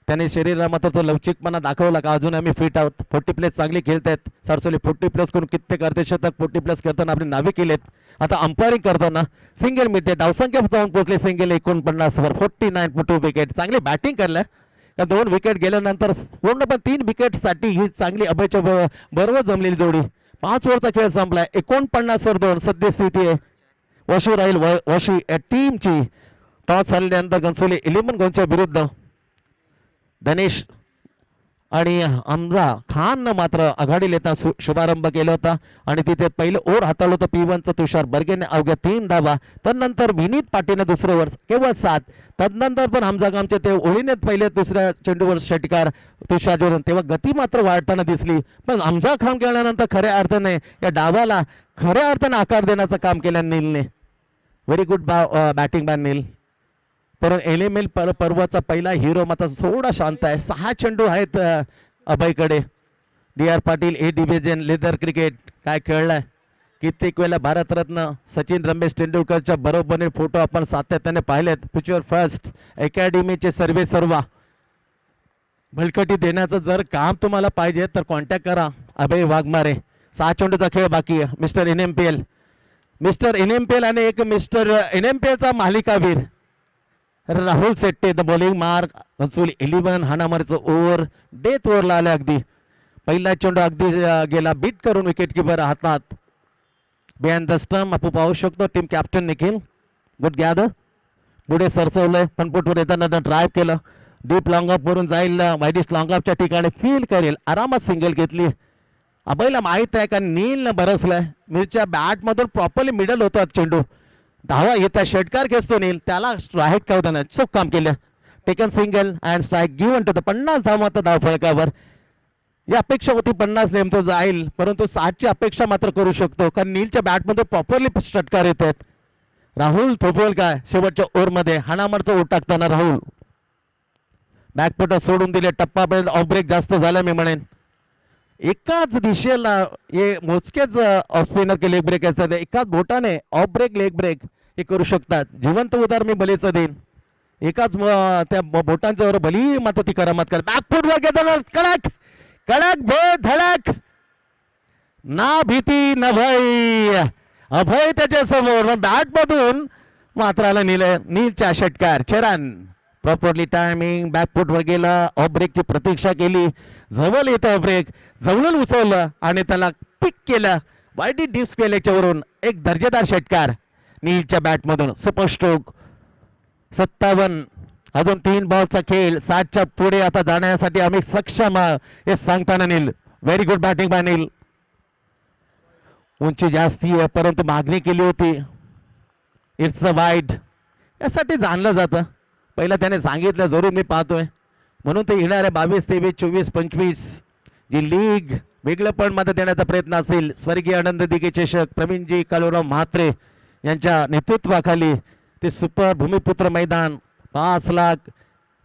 त्याने शरीराला मात्र तो लवचिकपणा दाखवला का अजून आम्ही फिट आहोत. 40 प्लेस चांगली खेळत आहेत. सरसोली 40 प्लेस करून कित्येक अर्धशतक 40 प्लेस करताना आपली नावे केलेत. आता अंपायरिंग करताना सिंगल मिळते. धावसंख्या जाऊन पोहोचले सिंगल 49 वर 49 विकेट. चांगली बॅटिंग करल्या का 2 विकेट गेल्यानंतर पूर्ण पण 3 विकेटसाठी ही चांगली अभयच्या बरोबर जमलेली जोडी. 5 ओव्हरचा खेळ संपलाय. 49 वर 2 सद्यस्थिती आहे. वाशी राहील वाशी टीमची टॉस झाल्यानंतर घनसोली 11 गोलच्या विरुद्ध धनेश आणि हमजा खाननं मात्र आघाडीला येता शुभारंभ केला होता आणि तिथे पहिलं ओव्हर हाताळलं होतं P1चं तुषार बर्गेने अवघ्या 3 धावा. तदनंतर विनीत पाटीलने दुसरं ओव्हर केवळ 7. तदनंतर पण हमजा खानचे ते ओळीने पहिले दुसऱ्या चेंडूवर षटकार तुषार जोडून तेव्हा गती मात्र वाढताना दिसली. पण हमजा खान खेळल्यानंतर खऱ्या अर्थाने या डावाला खऱ्या अर्थाने आकार देण्याचं काम केलं नीलने. व्हेरी गुड बॅटिंग बाय नील. परंतु LML पर्वाचा पहिला हिरो मात्र थोडा शांत आहे. 6 चेंडू आहेत अभयकडे. DR Patil A division leather cricket काय खेळलाय. कित्येक वेळेला भारतरत्न सचिन रमेश तेंडुलकरच्या बरोबरीने फोटो आपण सातत्याने पाहिलेत. फ्युचर फर्स्ट अकॅडमीचे सर्वे सर्वा भलकटी देण्याचं जर काम तुम्हाला पाहिजे तर कॉन्टॅक्ट करा अभय वाघमारे. 6 चेंडूचा खेळ बाकी आहे. मिस्टर NMPL आणि एक मिस्टर NMPLचा मालिकावीर Rahul Shette the bowling mark Ghansoli 11 हाणामारीचं ओव्हर डेथ ओव्हरला आले. अगदी पहिला चेंडू अगदी गेला बीट करून विकेट किपर हातात. बिहाइंड द स्टंप आपण पाहू शकतो team captain Nikhil good gather पुढे सरसवलंय पण पुटवर येताना ड्राईव्ह केलं. डीप लॉंगअप वरून जाईल वाईडिश लॉंगअपच्या ठिकाणी फील करेल. आरामात सिंगल घेतली. अभयला माहित आहे का नीलनं बरसलाय. मिरच्या बॅटमधून प्रॉपरली मिडल होतात चेंडू. धावा येता षटकार खेचतो नील त्याला स्ट्राईक करताना चूक काम केलं. Taken single and strike given to the 50 धाव मात्र धाव फलकावर. ही अपेक्षा होती 50 नेमकं जाईल परंतु 60ची अपेक्षा मात्र करू शकतो कारण नीलच्या बॅटमध्ये प्रॉपरली षटकार येत आहेत. राहुल थोपवेल काय शेवटच्या ओव्हरमध्ये हाणामारचं ओट टाकताना राहुल बॅकफुटर सोडून दिले. टप्पापर्यंत ऑफ ब्रेक जास्त झाला मी म्हणेन. एकाच दिशेला हे मोजकेच ऑफ स्पिनर के लेग ब्रेक असतात. एकाच बोटाने ऑफ ब्रेक लेग ब्रेक हे करू शकतात. जिवंत उदाहरण मी बलीचं देईन. एकाच त्या बोटांच्या वर बली मात्र ती करामत कर. बॅकफुटवर घेताना कडक कडक भे धडक ना भीती न भय. अभय त्याच्या समोर बॅट मधून मात्र आला नीलच्या षटकार. चरण प्रॉपरली टायमिंग बॅकफुटवर गेला. ऑफ ब्रेकची प्रतीक्षा केली. जवळ येतं ऑफ ब्रेक जवळून उचललं आणि त्याला पिक केलं. वाईडी डिस्क केल्याच्यावरून एक दर्जेदार षटकार नीलच्या बॅटमधून. Super stroke 57. अजून 3 बॉलचा खेळ. 60च्या पुढे आता जाण्यासाठी आम्ही सक्षम हे सांगताना नील. व्हेरी गुड बॅटिंग बाय नील. उंची जास्ती आहे परंतु मागणी केली होती. इट्स अ वाईड यासाठी जाणलं जातं. पहिला त्याने सांगितलं जरूर मी पाहतोय म्हणून ते येणाऱ्या 22, 23, 24, 25 जी लीग वेगळं पण मध्ये देण्याचा प्रयत्न असेल. स्वर्गीय आनंद दिघे चषक प्रवीणजी कालुराव म्हात्रे यांच्या नेतृत्वाखाली ते सुपर भूमिपुत्र मैदान 5 लाख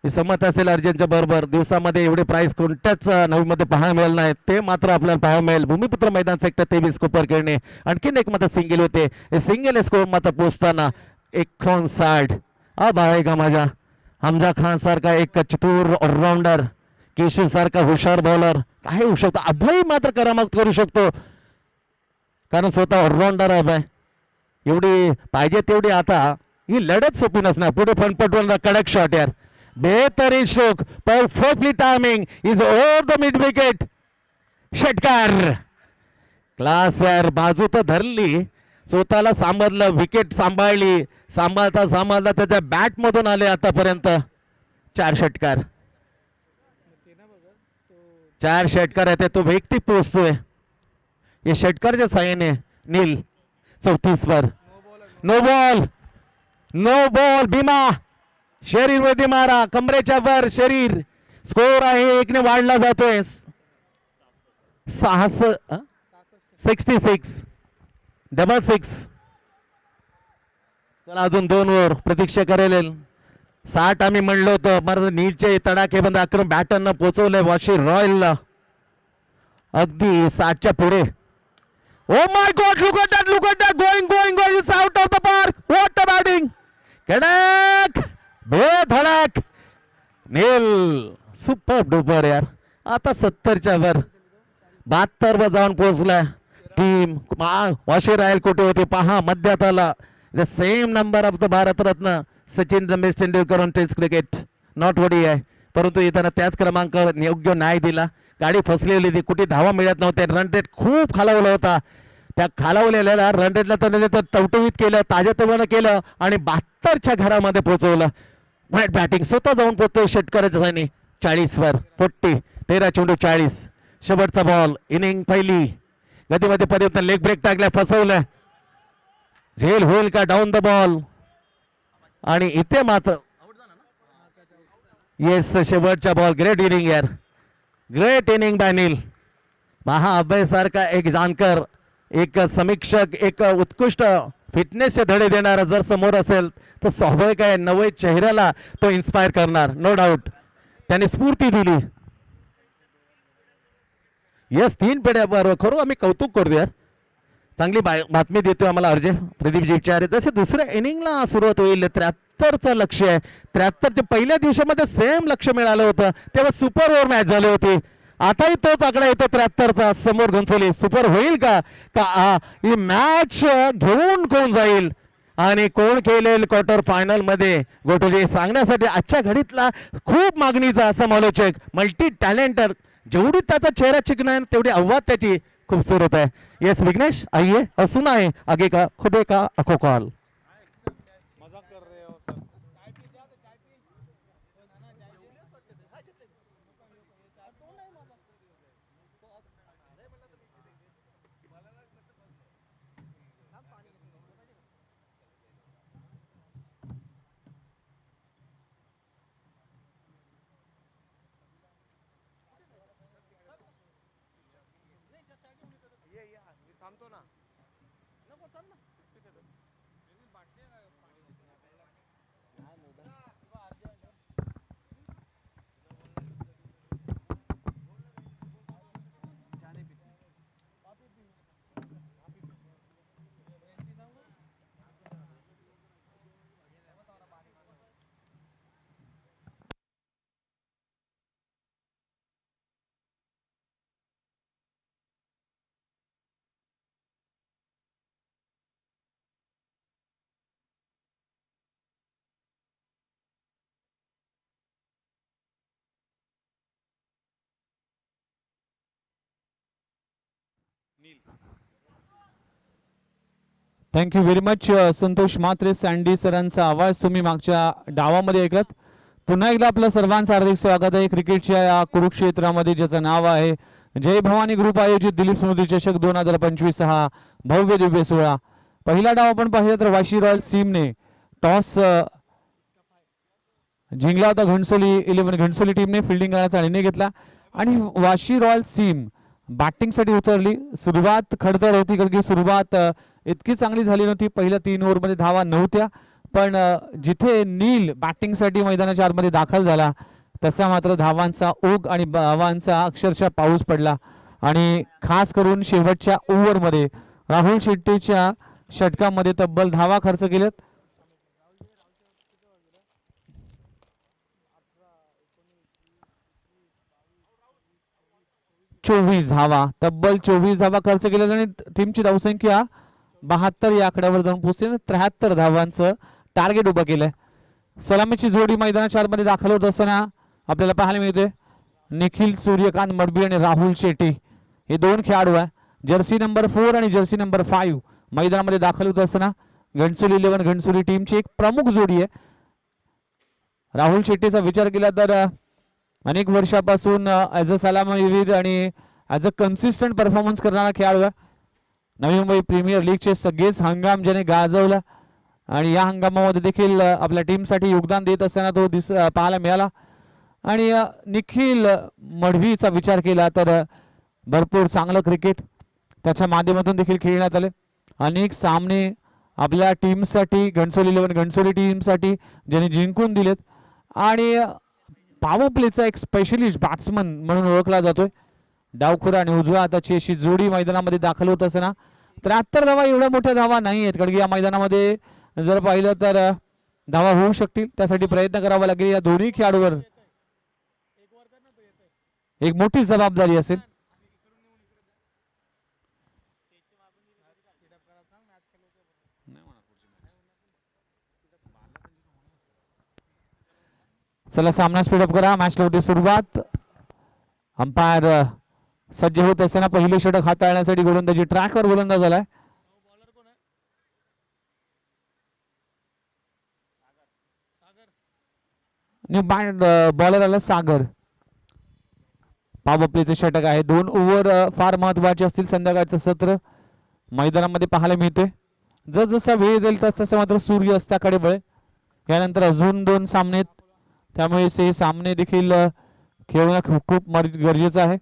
हे सहमत असेल अर्जनच्या बरोबर. दिवसामध्ये एवढे प्राइस कोणत्याच नवीमध्ये पाहायला मिळालं नाही ते मात्र आपल्याला पाहायला मिळेल. भूमिपुत्र मैदान सेक्टर 23 कोपर खेळणे. आणखीन एक मात्र सिंगल होते. हे सिंगल स्कोर मात्र पोचताना 59. अब आएगा मजा. हमजा खान सारखा एक चतुर ऑलराऊंडर केशव सारखा हुशार बॉलर काय होऊ शकतो. अभय मात्र करामत करू शकतो कारण स्वतः ऑलराऊंडर अभय. एवढी पाहिजे तेवढी आता ही लढत सोपी नसणार. पुढे फनपटवर कडक शॉट यार. बेहतरीन stroke perfectly timing is over the mid wicket. षटकार क्लास यार. बाजू तर धरली स्वतःला सांभाळलं विकेट सांभाळली. सांभाळता त्याच्या बॅट मधून आले आतापर्यंत 4 षटकार. 4 षटकार आहे तो व्यक्ती पोहोचतोय या षटकारच्या साह्याने. नील 34 वर नो बॉल भीमा शरीर वरती मारा कमरेच्या वर शरीर. स्कोर आहे 1 ने वाढला जातोय 66 66. चला अजून 2 ओव्हर प्रतीक्षा करेल. 60 आम्ही म्हणलो होतो मात्र नीलचे तडाखे बंद आक्रमण बॅटरनं पोहोचवलंय वॉशी रॉयलला अगदी 60च्या पुढे. ओ my God look at that going is out of the park. What a batting. कडक बेधडक नील सुपर डुपर यार. आता 70च्या वर 72 वर जाऊन पोहोचलाय. टीम वॉशी रॉयल कुठे होते पहा मध्यात आला. The same number of the Bharat Ratna Sachin Ramesh Tendulkar on test cricket not वडी आहे परंतु येताना त्याच क्रमांक योग्य न्याय दिला. गाडी फसलेली ती कुठे धावा मिळत नव्हते. रन रेट खूप खालावला होता. त्या खालावलेल्या रन रेटला त्याने टवटवीत केलं, ताजतवानं केलं आणि 72च्या घरामध्ये पोहोचवलं. वाईट बॅटिंग स्वतः जाऊन पोहोचतोय षटकाराच्या साईने 40 वर 40. 13 चेंडू 40. शेवटचा बॉल, इनिंग पहिली. गतीमध्ये परिवर्तन, लेग ब्रेक टाकलाय, फसवलं. झेल होईल का डाऊन द बॉल? आणि इथे मात्र येस, शेवटचा बॉल. ग्रेट इनिंग यार, ग्रेट इनिंग बाय नील. महाअभयसारखा एक जाणकार, एक समीक्षक, एक उत्कृष्ट फिटनेसचे धडे देणारा जर समोर असेल तर स्वाभाविक आहे नवे चेहऱ्याला तो इन्स्पायर करणार, नो डाऊट. त्याने स्फूर्ती दिली. यस, 3 पेढ्या बरोबर. खरं आम्ही कौतुक करतो यार, चांगली बातमी देतोय आम्हाला अर्जय प्रदीप जीवचारे. जसे दुसऱ्या इनिंगला सुरुवात होईल, 73चं लक्ष्य आहे. 73 पहिल्या दिवसामध्ये सेम लक्ष मिळालं होतं, तेव्हा सुपर ओव्हर मॅच झाली होती. आताही तोच आकडा येतो 73चा. समोर घनसोली सुपर होईल का? ही मॅच घेऊन कोण जाईल आणि कोण खेळेल क्वार्टर फायनल मध्ये गोटुजी सांगण्यासाठी आजच्या घडीतला खूप मागणीचा समालोचक, मल्टी टॅलेंटर. जेवढी त्याचा चेहरा चिकना तेवढी आव्हान त्याची खूबसूरत है. यस विघ्नेश, आइए और सुनाए आगे का खुदे का अखो कॉल. थांबतो ना. Thank you very much Santosh Mhatre. Sandy सरांचा आवाज तुम्ही मागच्या डावामध्ये ऐकलात. पुन्हा एकदा आपलं सर्वांचं हार्दिक स्वागत आहे क्रिकेटच्या या कुरुक्षेत्रामध्ये, ज्याचं नाव आहे जय भवानी ग्रुप आयोजित दिलीप स्मृती चषक 2025 हा भव्य दिव्य सोहळा. पहिला डाव आपण पाहिला तर वाशी रॉयल टीमने टॉस जिंकला होता. घणसोली टीमने फिल्डिंग करण्याचा निर्णय घेतला आणि वाशी रॉयल टीम बॅटिंगसाठी उतरली. सुरुवात खडतर होती, कारण की सुरुवात इतकी चांगली झाली नव्हती. पहिल्या 3 ओव्हरमध्ये धावा नव्हत्या, पण जिथे नील बॅटिंगसाठी मैदानाच्या आतमध्ये दाखल झाला तसा मात्र धावांचा ओघ आणि धावांचा अक्षरशः पाऊस पडला. आणि खास करून शेवटच्या ओव्हरमध्ये राहुल शेट्टीच्या षटकामध्ये तब्बल धावा खर्च केल्यात. तब्बल 24 धावा खर्च केल्या आणि टीमची धावसंख्या 72 या आकड्यावर जाऊन पोहोचली. 73 धावांचं टार्गेट उभं केलंय. सलामीची जोडी मैदानाच्या आतमध्ये दाखल होत असताना आपल्याला पाहायला मिळते निखिल सूर्यकांत मडबी आणि राहुल शेट्टी हे 2 खेळाडू आहे. जर्सी नंबर 4 आणि जर्सी नंबर 5 मैदानामध्ये दाखल होत असताना घणसोली 11 घणसोली टीमची एक प्रमुख जोडी आहे. राहुल शेट्टीचा विचार केला तर अनेक वर्षापासून ॲज अ सलामीवीर आणि ॲज अ कन्सिस्टंट परफॉर्मन्स करणारा खेळाडू आहे. नवी मुंबई प्रीमियर लीगचे सगळेच हंगाम ज्याने गाजवला आणि या हंगामामध्ये देखील आपल्या टीमसाठी योगदान देत असताना तो पाहायला मिळाला. आणि निखिल मडवीचा विचार केला तर भरपूर चांगलं क्रिकेट त्याच्या माध्यमातून देखील खेळण्यात आले. अनेक सामने आपल्या टीमसाठी घणसोली टीमसाठी ज्यांनी जिंकून दिलेत आणि पॉवर प्लेचा एक स्पेशलिस्ट बॅट्समन म्हणून ओळखला जातोय. डावखुरा आणि उजव्या हाताची अशी जोडी मैदानामध्ये दाखल होत असताना 73 धावा एवढ्या मोठ्या धावा नाही आहेत, कारण की या मैदानामध्ये जर पाहिलं तर धावा होऊ शकतील. त्यासाठी प्रयत्न करावा लागेल. या दोन्ही खेळाडूवर एक मोठी जबाबदारी असेल. चला सामना स्पीडअप करा. मॅचला होती सुरुवात. अंपायर सज्ज होत असताना पहिली षटक हाताळण्यासाठी गोलंदाजी ट्रॅकवर गोलंदाज आलाय. बॉलर आला सागर. पॉवर प्लेचं षटक आहे. 2 ओव्हर फार महत्वाचे असतील. संध्याकाळचं सत्र मैदानामध्ये पाहायला मिळते. जसजसा वेळ जाईल तसं मात्र सूर्य अस्ताकडे वळे. यानंतर अजून 2 सामने, त्यामुळे हे सामने देखील खेळणं खूप गरजेचं आहे.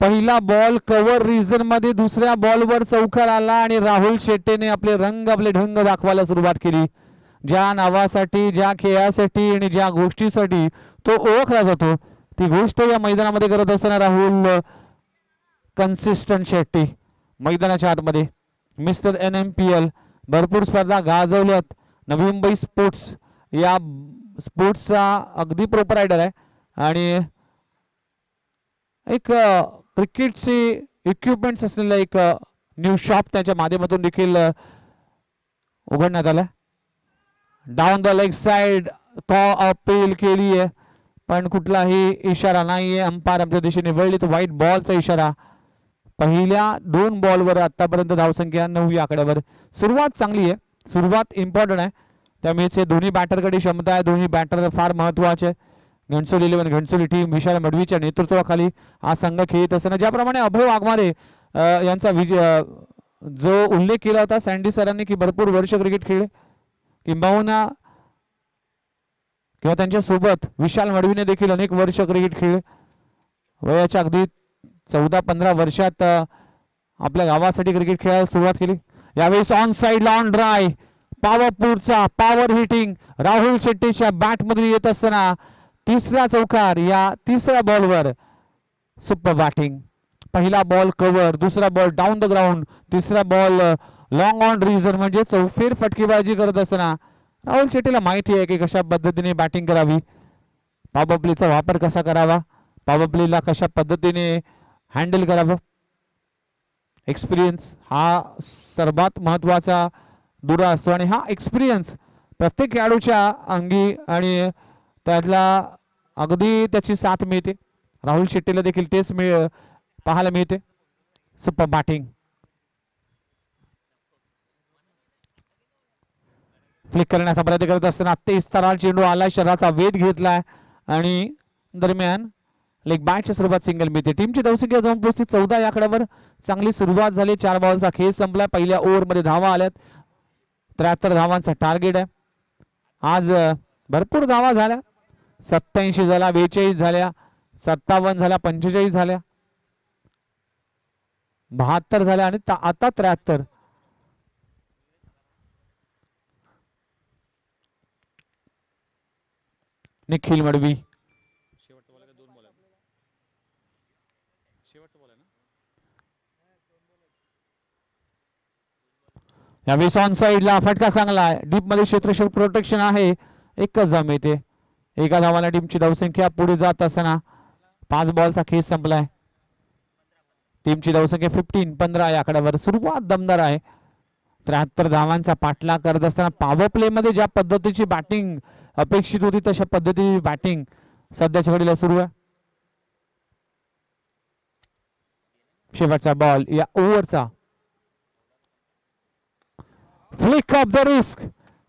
पहिला बॉल कव्हर रिजन मध्ये, दुसऱ्या बॉलवर चौकार आला आणि राहुल शेट्टीने आपले ढंग दाखवायला सुरुवात केली. ज्या नावासाठी, ज्या खेळासाठी आणि ज्या गोष्टीसाठी तो ओळखला जातो ती गोष्ट या मैदानामध्ये करत असताना राहुल कन्सिस्टंट शेट्टी मैदानाच्या आतमध्ये. मिस्टर NMPL भरपूर स्पर्धा गाजवल्यात. नवी मुंबई स्पोर्ट्स या स्पोर्ट्सचा अगदी प्रोपरायडर आहे आणि एक क्रिकेटचे इक्विपमेंट्स असलेलं एक न्यू शॉप त्याच्या माध्यमातून देखील उघडण्यात आलं. Down the leg side appeal केली आहे पण कुठलाही इशारा नाहीये. अंपायर आमच्या दिशेने वळली तर व्हाईट बॉलचा इशारा. पहिल्या 2 बॉलवर आतापर्यंत धावसंख्या 9 या आकड्यावर. सुरुवात चांगली आहे, सुरुवात इम्पॉर्टंट आहे. त्यामुळे दोन्ही बॅटरकडे क्षमता आहे, दोन्ही बॅटर फार महत्वाचे. घनसोली 11 घनसोली टीम विशाल मडवीच्या नेतृत्वाखाली हा संघ खेळत असताना ज्याप्रमाणे अभय वाघमारे यांचा जो उल्लेख केला होता सँडी सरांनी की भरपूर वर्ष क्रिकेट खेळले, किंबहुना किंवा त्यांच्या सोबत विशाल मडवीने देखील अनेक वर्ष क्रिकेट खेळले. वयाच्या अगदी 14-15 वर्षात आपल्या गावासाठी क्रिकेट खेळायला सुरुवात केली. यावेळी ऑन साइड ऑन ड्राय पॉवरपूरचा पॉवर हिटिंग राहुल शेट्टीच्या बॅट मधून येत असताना तिसरा चौकार या तिसऱ्या बॉलवर. Super batting. पहिला बॉल कव्हर, दुसरा बॉल डाऊन द ग्राउंड, तिसरा बॉल लॉंग ऑन रिझन म्हणजे चौफेर फटकेबाजी करत असताना राहुल शेट्टीला माहिती आहे की कशा पद्धतीने बॅटिंग करावी, पॉवर प्लेचा वापर कसा करावा, पॉवर प्लेला कशा पद्धतीने हँडल करावं. एक्सपिरियन्स हा सर्वात महत्वाचा दुरा असतो आणि हा एक्सपिरियन्स प्रत्येक खेळाडूच्या अंगी आणि त्यातला अगदी त्याची साथ मिळते. राहुल शेट्टीला देखील तेच पाहायला मिळते. Super batting. फ्लिक करण्याचा प्रयत्न करत असताना तेज तरार चेंडू आला, शरीराचा वेध घेतलाय आणि दरम्यान लेग बॅटच्या स्वरूपात सिंगल मिळते. टीमची धावसंख्या जाऊन पोहोचली 14 या आकड्यावर. चांगली सुरुवात झाली. 4 बॉलचा खेळ संपला. पहिल्या ओव्हरमध्ये धावा आल्यात. 73 धावांचा टार्गेट आहे. आज भरपूर धावा झाल्या. 87 झाल्या, 42 झाल्या, 57 झाल्या, 45 झाल्या, 72 झाल्या आणि आता 73. निखिल मडवी यावेळी ऑन साइडला फटका चांगला आहे. डीप मध्ये क्षेत्ररक्षक प्रोटेक्शन आहे. एकच धाव मिळते. एका धावाला टीमची धावसंख्या पुढे जात असताना 5 बॉलचा खेळ संपलाय. टीमची धावसंख्या 15 या आकड्यावर. सुरुवात दमदार आहे. 73 धावांचा पाठलाग करत असताना पॉवर प्ले मध्ये ज्या पद्धतीची बॅटिंग अपेक्षित होती तशा पद्धतीची बॅटिंग सध्याच्या घडीला सुरू आहे. शेवटचा बॉल या ओव्हरचा. Flick off the wrist.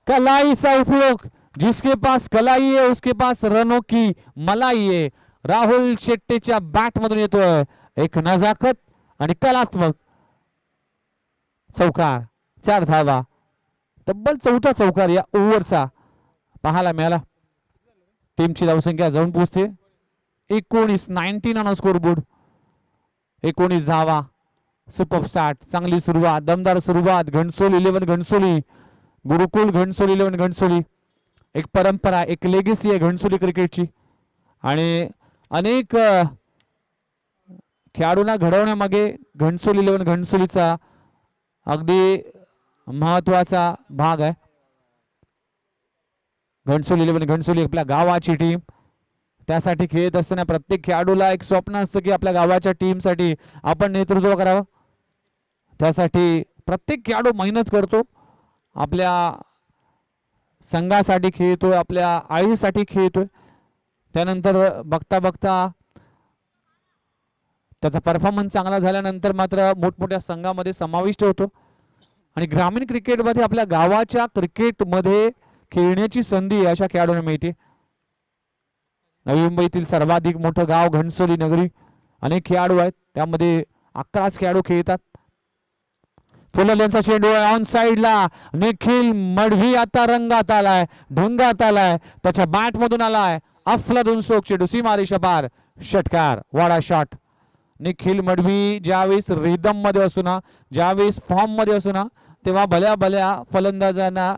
कलाईचा उपयोग जिसके पास कलाई है उसके पास रनों की मलाई आहे. राहुल शेट्टीच्या बॅट मधून येतोय एक नजाकत आणि कलात्मक चौकार. 4 धावा, तब्बल 4था चौकार या ओव्हरचा पाहायला मिळाला. टीमची धावसंख्या जाऊन पोहोचते 19 ऑन स्कोरबोर्ड. 19 धावा. सुपर स्टार्ट, चांगली सुरुवात, दमदार सुरुवात. घणसोली 11 घणसोली, गुरुकुल घणसोली 11 घणसोली. एक परंपरा, एक लेगेसी आहे घणसोली क्रिकेटची आणि अनेक खेळाडूंना घडवण्यामागे घणसोली 11 घणसोलीचा अगदी महत्वाचा भाग आहे. घणसोली 11 घणसोली आपल्या गावाची टीम. त्यासाठी खेळत असताना प्रत्येक खेळाडूला एक स्वप्न असतं की आपल्या गावाच्या टीमसाठी आपण नेतृत्व करावं. त्यासाठी प्रत्येक खेळाडू मेहनत करतो, आपल्या संघासाठी खेळतोय, आपल्या आईसाठी खेळतोय. त्यानंतर बघता बघता त्याचा परफॉर्मन्स चांगला झाल्यानंतर मात्र मोठमोठ्या संघामध्ये समाविष्ट होतो आणि ग्रामीण क्रिकेटमध्ये आपल्या गावाच्या क्रिकेटमध्ये खेळण्याची संधी अशा खेळाडूंना मिळते. नवी मुंबईतील सर्वाधिक मोठं गाव घणसोली नगरी. अनेक खेळाडू आहेत, त्यामध्ये 11च खेळाडू खेळतात. फुललेंचा चेंडू आहे ऑन साइडला. निखिल मडवी आता रंगात आलाय, ढंगात आलाय, त्याच्या बॅट मधून आलाय अफलातून स्ट्रोक चेंडू सीमारेषा पार. षटकार, वाडा शॉट. निखिल मडवी ज्यावेळेस रिदम मध्ये असू ना, ज्यावेळेस फॉर्म मध्ये असू ना, तेव्हा भल्या भल्या फलंदाजांना,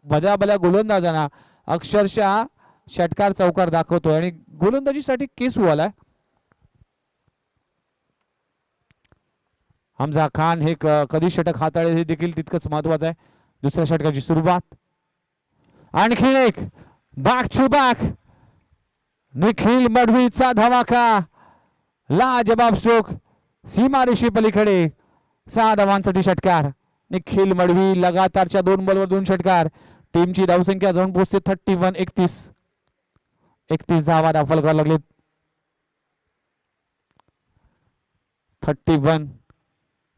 भल्या भल्या गोलंदाजांना अक्षरशः षटकार चौकार दाखवतोय आणि गोलंदाजीसाठी केस आलाय. हमजा खान हे कधी षटक हाताळेल हे देखील तितकंच महत्वाचं आहे. दुसऱ्या षटकाची सुरुवात. आणखी एक बॅक टू बॅक. निखिल मडवीचा धमाका, लाजबाब स्ट्रोक सीमारेषे पलीकडे. 6 धावांसाठी षटकार. निखिल मडवी लगातारच्या 2 बॉलवर 2 षटकार. टीमची धावसंख्या जाऊन पोहोचते 31. 31 धावा दाखल करायला लागलेत. 31.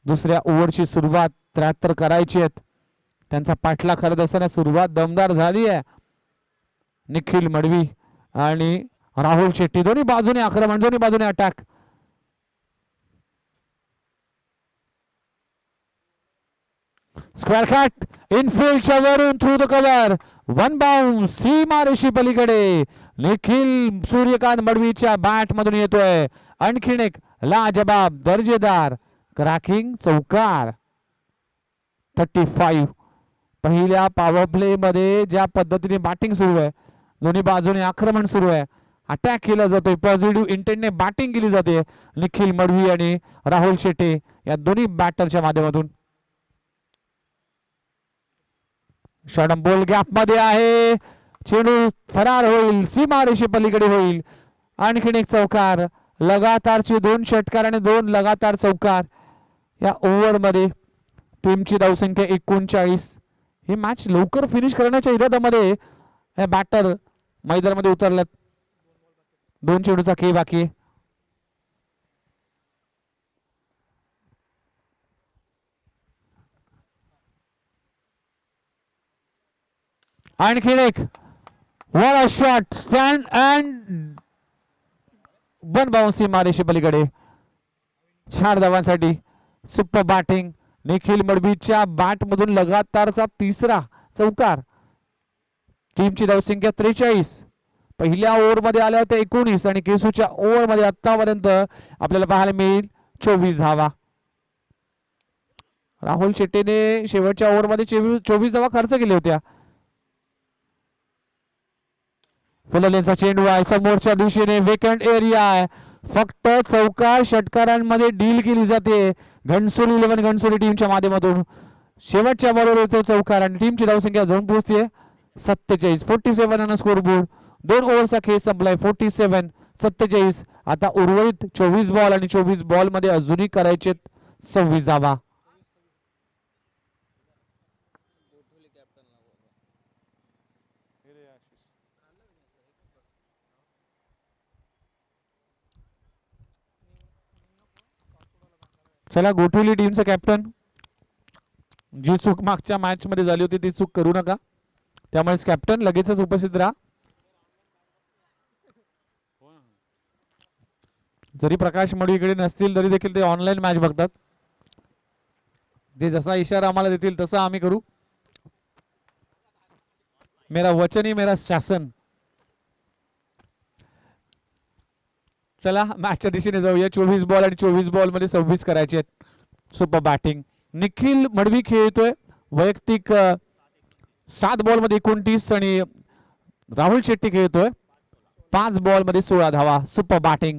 दुसऱ्या ओव्हरची सुरुवात 73 करायची आहेत. त्यांचा पाठला करत असताना सुरुवात दमदार झाली आहे. निखिल मडवी आणि राहुल शेट्टी दोन्ही बाजूने आक्रमण, दोन्ही बाजूने अटॅक. स्क्वेअर कट इनफिल्डच्या वरून थ्रू द कव्हर. 1 बाउन्स सीमारेषी पलीकडे. निखिल सूर्यकांत मडवीच्या बॅट मधून येतोय आणखीन एक लाजबाब दर्जेदार क्रॅकिंग चौकार. 35. पहिल्या पॉवर प्ले मध्ये ज्या पद्धतीने बॅटिंग सुरू आहे, दोन्ही बाजूने आक्रमण सुरू आहे, अटॅक केला जातोय, पॉझिटिव्ह इंटेंटने बॅटिंग केली जाते निखिल मडवी आणि राहुल शेट्टी या दोन्ही बॅटरच्या माध्यमातून. शॉर्ट बॉल गॅप मध्ये आहे, चेंडू फरार होईल, सीमारेषे पलीकडे होईल. आणखीन एक चौकार. लगातारचे 2 षटकार आणि 2 लगातार चौकार या ओव्हर मध्ये. टीमची धावसंख्या 39. ही मॅच लवकर फिनिश करण्याच्या इराद्यामध्ये हे बॅटर मैदानामध्ये उतरलेत. 2 चेंडूचा खेळ बाकी आहे. आणखीन एक वर शॉट स्टँड अँड 1 बाउन्स सीमारेषे पलीकडे. 4 धावांसाठी सुपर बॅटिंग. निखिल मडवीच्या बॅट मधून लगातारचा 3रा चौकार. टीमची धावसंख्या 43. पहिल्या ओव्हर मध्ये आल्या होत्या 19 आणि केसूच्या ओव्हर मध्ये आतापर्यंत आपल्याला पाहायला मिळेल 24 धावा. राहुल शेट्टीने शेवटच्या ओव्हर मध्ये 24 धावा खर्च केल्या होत्या. फुललेंचा चेंडू आहे समोरच्या दिशेने, वेकंट एरिया आहे. फक्त चौकार षटकारांमध्ये डील केली जाते घणसोली 11 घणसोली टीमच्या माध्यमातून. शेवटच्या बॉलवर येतो चौकार आणि टीमची धावसंख्या जाऊन पोहोचते 47. 47 ऑन स्कोरबोर्ड. 2 ओव्हरचा खेळ संपलाय. 47 47. आता उर्वरित 24 बॉल आणि 24 बॉल मध्ये अजूनही करायचे 26 धावा. चला गोठवली टीमचा कॅप्टन, जी चूक मागच्या मॅच मध्ये झाली होती ती चूक करू नका. त्यामुळेच कॅप्टन लगेचच उपस्थित राहा. जरी प्रकाश मडवी इकडे नसतील तरी देखील ते ऑनलाईन मॅच बघतात. जे जसा इशारा आम्हाला देतील तसं आम्ही करू. मेरा वचन ही मेरा शासन. चला मॅचच्या दिशेने जाऊया. 24 बॉल आणि 24 बॉल मध्ये 26 करायचे आहेत. सुपर बॅटिंग निखिल मडवी खेळतोय. वैयक्तिक 7 बॉल मध्ये 29 आणि राहुल शेट्टी खेळतोय 5 बॉल मध्ये 16 धावा. Super batting.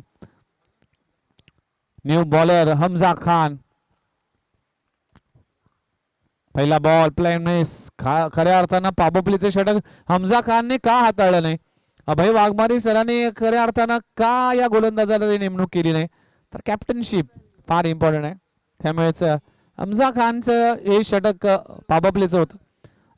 New bowler Hamza Khan. पहिला बॉल प्लेन मिस. खऱ्या अर्थानं पाबोपलीचे षटक हमजा खानने का हाताळलं नाही? अभय वाघमारे सरांनी खऱ्या अर्थानं का या गोलंदाजाला नेमणूक केली नाही? तर कॅप्टनशिप फार इम्पॉर्टंट आहे. त्यामुळेच हमजा खानचं हे षटक पाबोपलीचं होतं.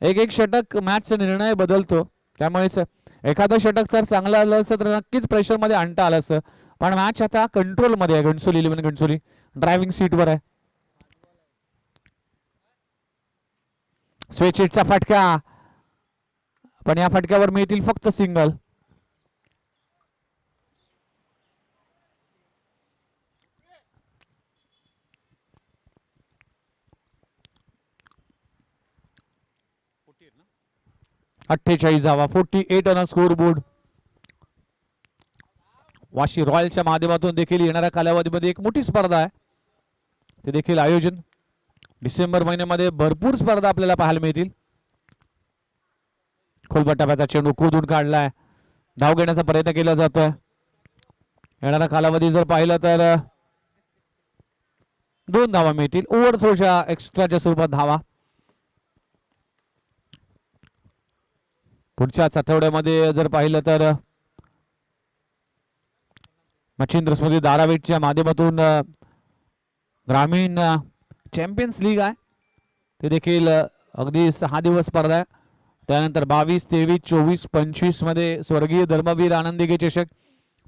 एक षटक मॅचचा निर्णय बदलतो. त्यामुळेच एखादं षटक जर चांगलं आलं असतं तर नक्कीच प्रेशरमध्ये आणता आलं असतं. पण मॅच आता कंट्रोलमध्ये आहे. घणसोली 11 घणसोली ड्रायव्हिंग सीटवर आहे. स्वेचिटचा फटका, पण या फटक्यावर मिळतील फक्त सिंगल. धावा 48 ऑन स्कोर बोर्ड. वाशी रॉयलच्या माध्यमातून देखील येणाऱ्या कालावधीमध्ये एक मोठी स्पर्धा आहे. ते देखील आयोजन डिसेंबर महिन्यामध्ये भरपूर स्पर्धा आपल्याला पाहायला मिळतील. खोलबट्टाप्याचा चेंडू कुदून काढलाय. धाव घेण्याचा प्रयत्न केला जातोय. येणारा कालावधी जर पाहिलं तर 2 धावा मिळतील. ओव्हर थ्रोच्या एक्स्ट्राच्या स्वरूपात धावा. पुढच्याच आठवड्यामध्ये जर पाहिलं तर मच्छिंद्र स्मृती धारावीच्या माध्यमातून ग्रामीण चॅम्पियन्स लीग आहे. ते देखील अगदी 6 दिवस स्पर्धा आहे. त्यानंतर 22, 23, 24, 25 मध्ये स्वर्गीय धर्मवीर आनंदिगे चषक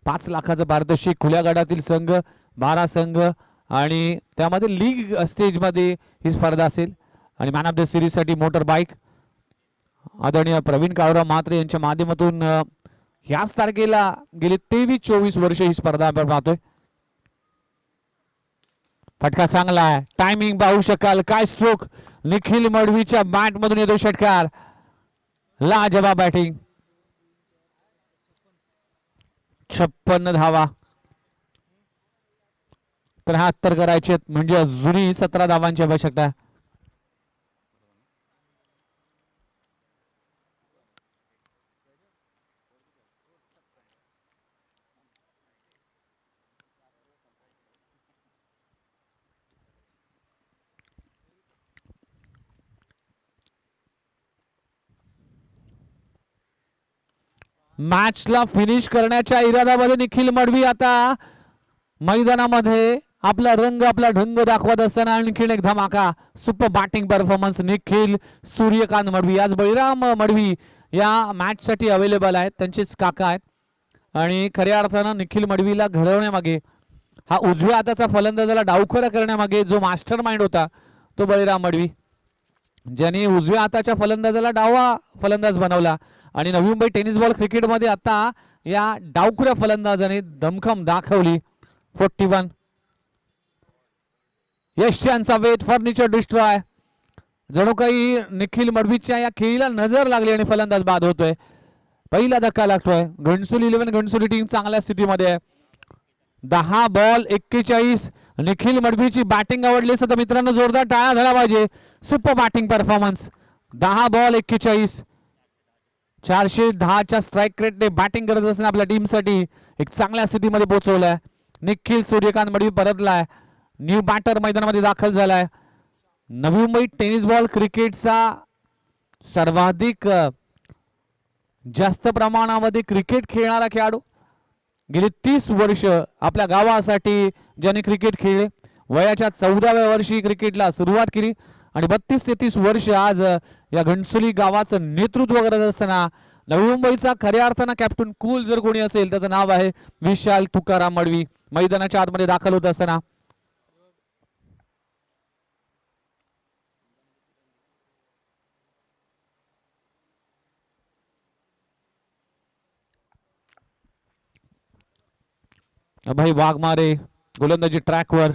5 लाखाचा पारितोषिक. खुल्या गटातील संघ 12 संघ आणि त्यामध्ये लीग स्टेजमध्ये ही स्पर्धा असेल. आणि मॅन ऑफ द सिरीज साठी मोटर बाईक आदरणीय प्रवीण काळूराव म्हात्रे यांच्या माध्यमातून ह्याच तारखेला गेली 23-24 वर्ष ही स्पर्धा आपण पाहतोय. फटका चांगला आहे. टायमिंग पाहू शकाल. काय स्ट्रोक. निखिल मडवीच्या बॅट मधून येतो षटकार. लाजवाब बॅटिंग. 56 धावा 73 करायचे म्हणजे अजूनही 17 धावांची आवश्यकता आहे. मॅचला फिनिश करण्याच्या इराद्यामध्ये निखिल मडवी आता मैदानामध्ये आपला रंग आपला ढंग दाखवत असताना आणखीन एक धमाका. Super batting performance Nikhil Suryakant Madavi. आज बळीराम मडवी या मॅच साठी अवेलेबल आहेत. त्यांचेच काका आहेत. आणि खऱ्या अर्थानं निखिल मडवीला घडवण्यामागे हा उजव्या हाताचा फलंदाजाला डावखोरा करण्यामागे जो मास्टर माइंड होता तो बळीराम मडवी, ज्यांनी उजव्या हाताच्या फलंदाजाला डावा फलंदाज बनवला. आणि नवी मुंबई टेनिस बॉल क्रिकेटमध्ये आता या डावखुऱ्या फलंदाजाने दमखम दाखवली. 41 यशांचा वेध फर्निचर डिस्ट्रॉय. जणू काही निखिल मडवीच्या या खेळीला नजर लागली आणि फलंदाज बाद होतोय. पहिला धक्का लागतोय. घणसोली 11 घणसोली टीम चांगल्या स्थितीमध्ये आहे. 10 बॉल 41. निखिल मडवीची बॅटिंग आवडली असेल तर मित्रांनो जोरदार टाळ्या झाला पाहिजे. Super batting performance. 10 बॉल 41. 410च्या स्ट्राईक रेटने बॅटिंग करत असताना आपल्या टीमसाठी एक चांगल्या स्थितीमध्ये पोहोचवलाय. निखिल सूर्यकांत मडवी परतलाय. न्यू बॅटर मैदानामध्ये दाखल झालाय. नवी मुंबई टेनिस बॉल क्रिकेटचा सर्वाधिक जास्त प्रमाणामध्ये क्रिकेट खेळणारा खेळाडू. गेली 30 वर्ष आपल्या गावासाठी ज्याने क्रिकेट खेळले. वयाच्या 14व्या वर्षी क्रिकेटला सुरुवात केली आणि 32 ते 30 वर्ष आज या घणसोली गावाचं नेतृत्व करत असताना नवी मुंबईचा खऱ्या अर्थानं कॅप्टन कूल जर कोणी असेल त्याचं नाव आहे विशाल तुकाराम मडवी. मैदानाच्या आतमध्ये दाखल होत असताना अभय वाघमारे गोलंदाजी ट्रॅकवर.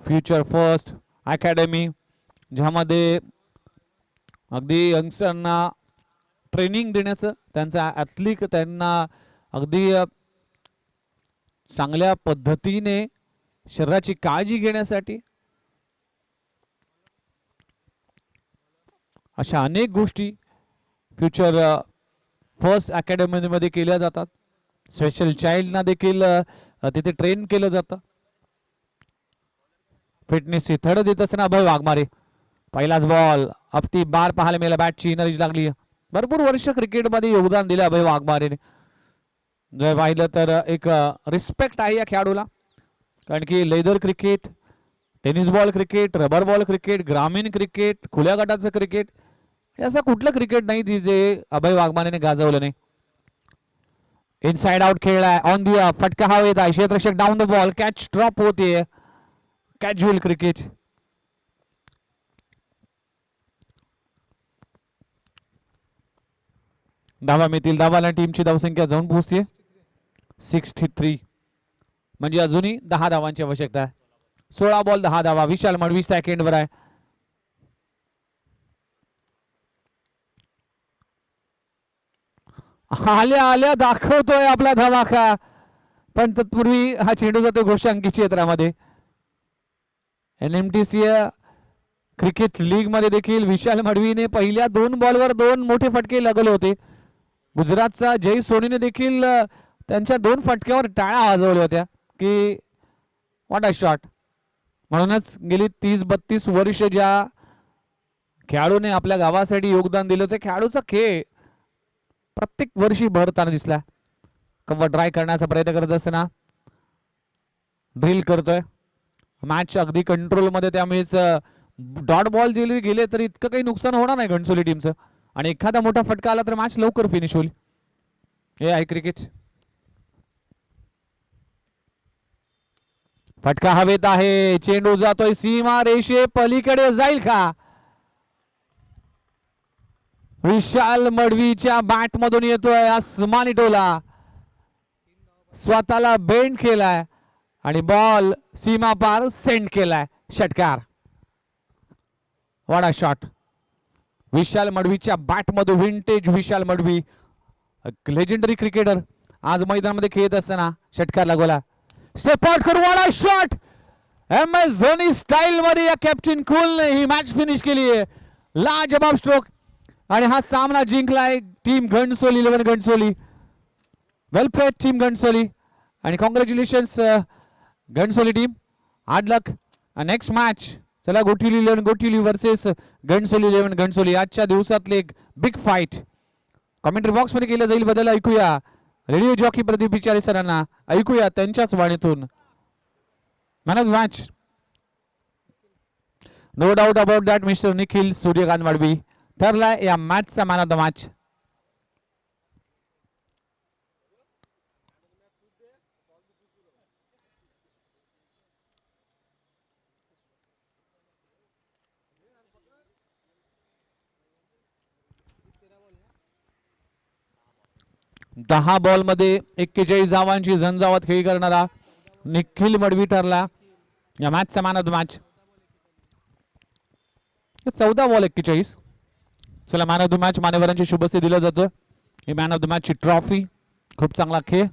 फ्युचर फर्स्ट अकॅडमी ज्यामध्ये अगदी यंगस्टरना ट्रेनिंग देण्याचं, त्यांचा ॲथलीट त्यांना अगदी चांगल्या पद्धतीने शरीराची काळजी घेण्यासाठी अशा अनेक गोष्टी फ्युचर फर्स्ट अकॅडमीमध्ये केल्या जातात. स्पेशल चाइल्डना देखील तिथे ट्रेन केलं जातं. फिटनेसची थड देत असताना अभय वाघमारे. पहिलाच बॉल अफती बार पाहायला मिळाला. बॅटची नरीज लागली. भरपूर वर्ष क्रिकेटमध्ये योगदान दिलं अभय वाघमारेने. जर पाहिलं तर एक रिस्पेक्ट आहे या खेळाडूला, कारण की leather cricket, tennis ball cricket, rubber ball cricket, ग्रामीण क्रिकेट, खुल्या गटाचं क्रिकेट, हे असं कुठलं क्रिकेट नाही जे अभय वाघमारेने गाजवलं नाही. इनसाइड आउट खेळलाय. ऑन दी फटका हवा येत आहे. क्षेत्ररक्षक down the ball. Catch drop होते. Casual cricket. धावा मिळतील. धावाला टीमची धावसंख्या जाऊन पोहोचते 63, म्हणजे अजूनही 10 धावांची आवश्यकता आहे. 16 बॉल 10 धावा. विशाल मडवी सेकंडवर आहे. आल्या आल्या दाखवतोय आपला धमाका, पण तत्पूर्वी हा चेंडू जातो घोषांकी क्षेत्रामध्ये. NMTC क्रिकेट लीग मध्ये देखील विशाल मडवीने पहिल्या 2 बॉलवर 2 मोठे फटके लगवले होते. गुजरातचा जय सोनीने देखील त्यांच्या 2 फटक्यावर टाळ्या वाजवल्या होत्या की व्हॉट अ शॉट. म्हणूनच गेली 30-32 वर्ष ज्या खेळाडूने आपल्या गावासाठी योगदान दिलं होतं, खेळाडूचा खेळ प्रत्येक वर्षी भरताना दिसला. कव्हर ड्राय करण्याचा प्रयत्न करत असताना ड्रिल करतोय. मॅच अगदी कंट्रोलमध्ये, त्यामुळेच डॉट बॉल दिले गेले तरी इतकं काही नुकसान होणार नाही घणसोली टीमचं, आणि एखादा मोठा फटका आला तर मॅच लवकर फिनिश होईल. हे आहे क्रिकेट. फटका हवेत आहे. चेंडू जातोय सीमा रेषे पलीकडे, जाईल का? विशाल मडवीच्या बॅट मधून येतोय आसमानी टोला. स्वतःला बेंड केलाय आणि बॉल सीमा पार सेंड केलाय. षटकार. What a shot. विशाल मडवीच्या बॅट मधून vintage Vishal Madvi, legendary cricketer, आज मैदानामध्ये खेळत असताना षटकार लागवला. स्टेप आउट करून what a shot. MS Dhoni style मध्ये या कॅप्टन कूलने ही मॅच फिनिश केली आहे. लाजबाब स्ट्रोक, आणि हा सामना जिंकलाय team Ghansoli 11 Ghansoli. Well played team Ghansoli, आणि congratulations Ghansoli team. Hard luck next match. चला, गोटिवली 11 गोटिवली वर्सेस घणसोली 11 घणसोली. आजच्या दिवसातले एक बिग फाईट कॉमेंट्री बॉक्स मध्ये केलं जाईल. बदल ऐकूया रेडिओ जॉकी प्रदीप बिचारे सरांना. ऐकूया त्यांच्याच वाणीतून. Man of the match, no doubt about that, mister Nikhil Suryakant Madvi ठरलाय या मॅचचा मॅन ऑफ द मॅच. दहा बॉल मध्ये 41 धावांची झंझावात खेळी करणारा निखिल मडवी ठरला या मॅचचा man of the match. 14 ball 41. चला, मॅन ऑफ द मॅच मान्यवरांची शुभेच्छा दिलं जातं. ही मॅन ऑफ द मॅच ची ट्रॉफी. खूप चांगला खेळ.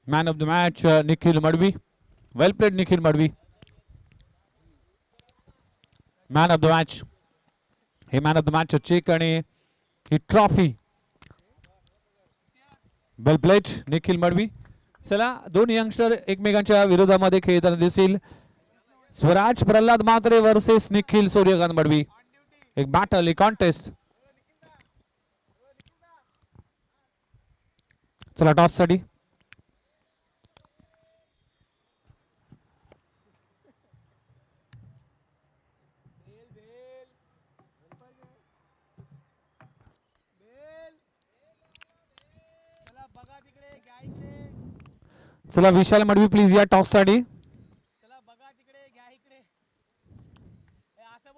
Man of the match Nikhil Madvi. Well played Nikhil Madvi. Man of the match. हे man of the match check आणि ही trophy. Well played Nikhil Madvi. चला, दोन यंगस्टर एकमेकांच्या विरोधामध्ये खेळताना दिसतील. स्वराज प्रल्हाद म्हात्रे वर्सेस निखिल सूर्यकांत मडवी. एक बॅटल, एक कॉन्टेस्ट. चला, टॉस साठी चला, विशाल मडवी प्लीज या टॉस साठी.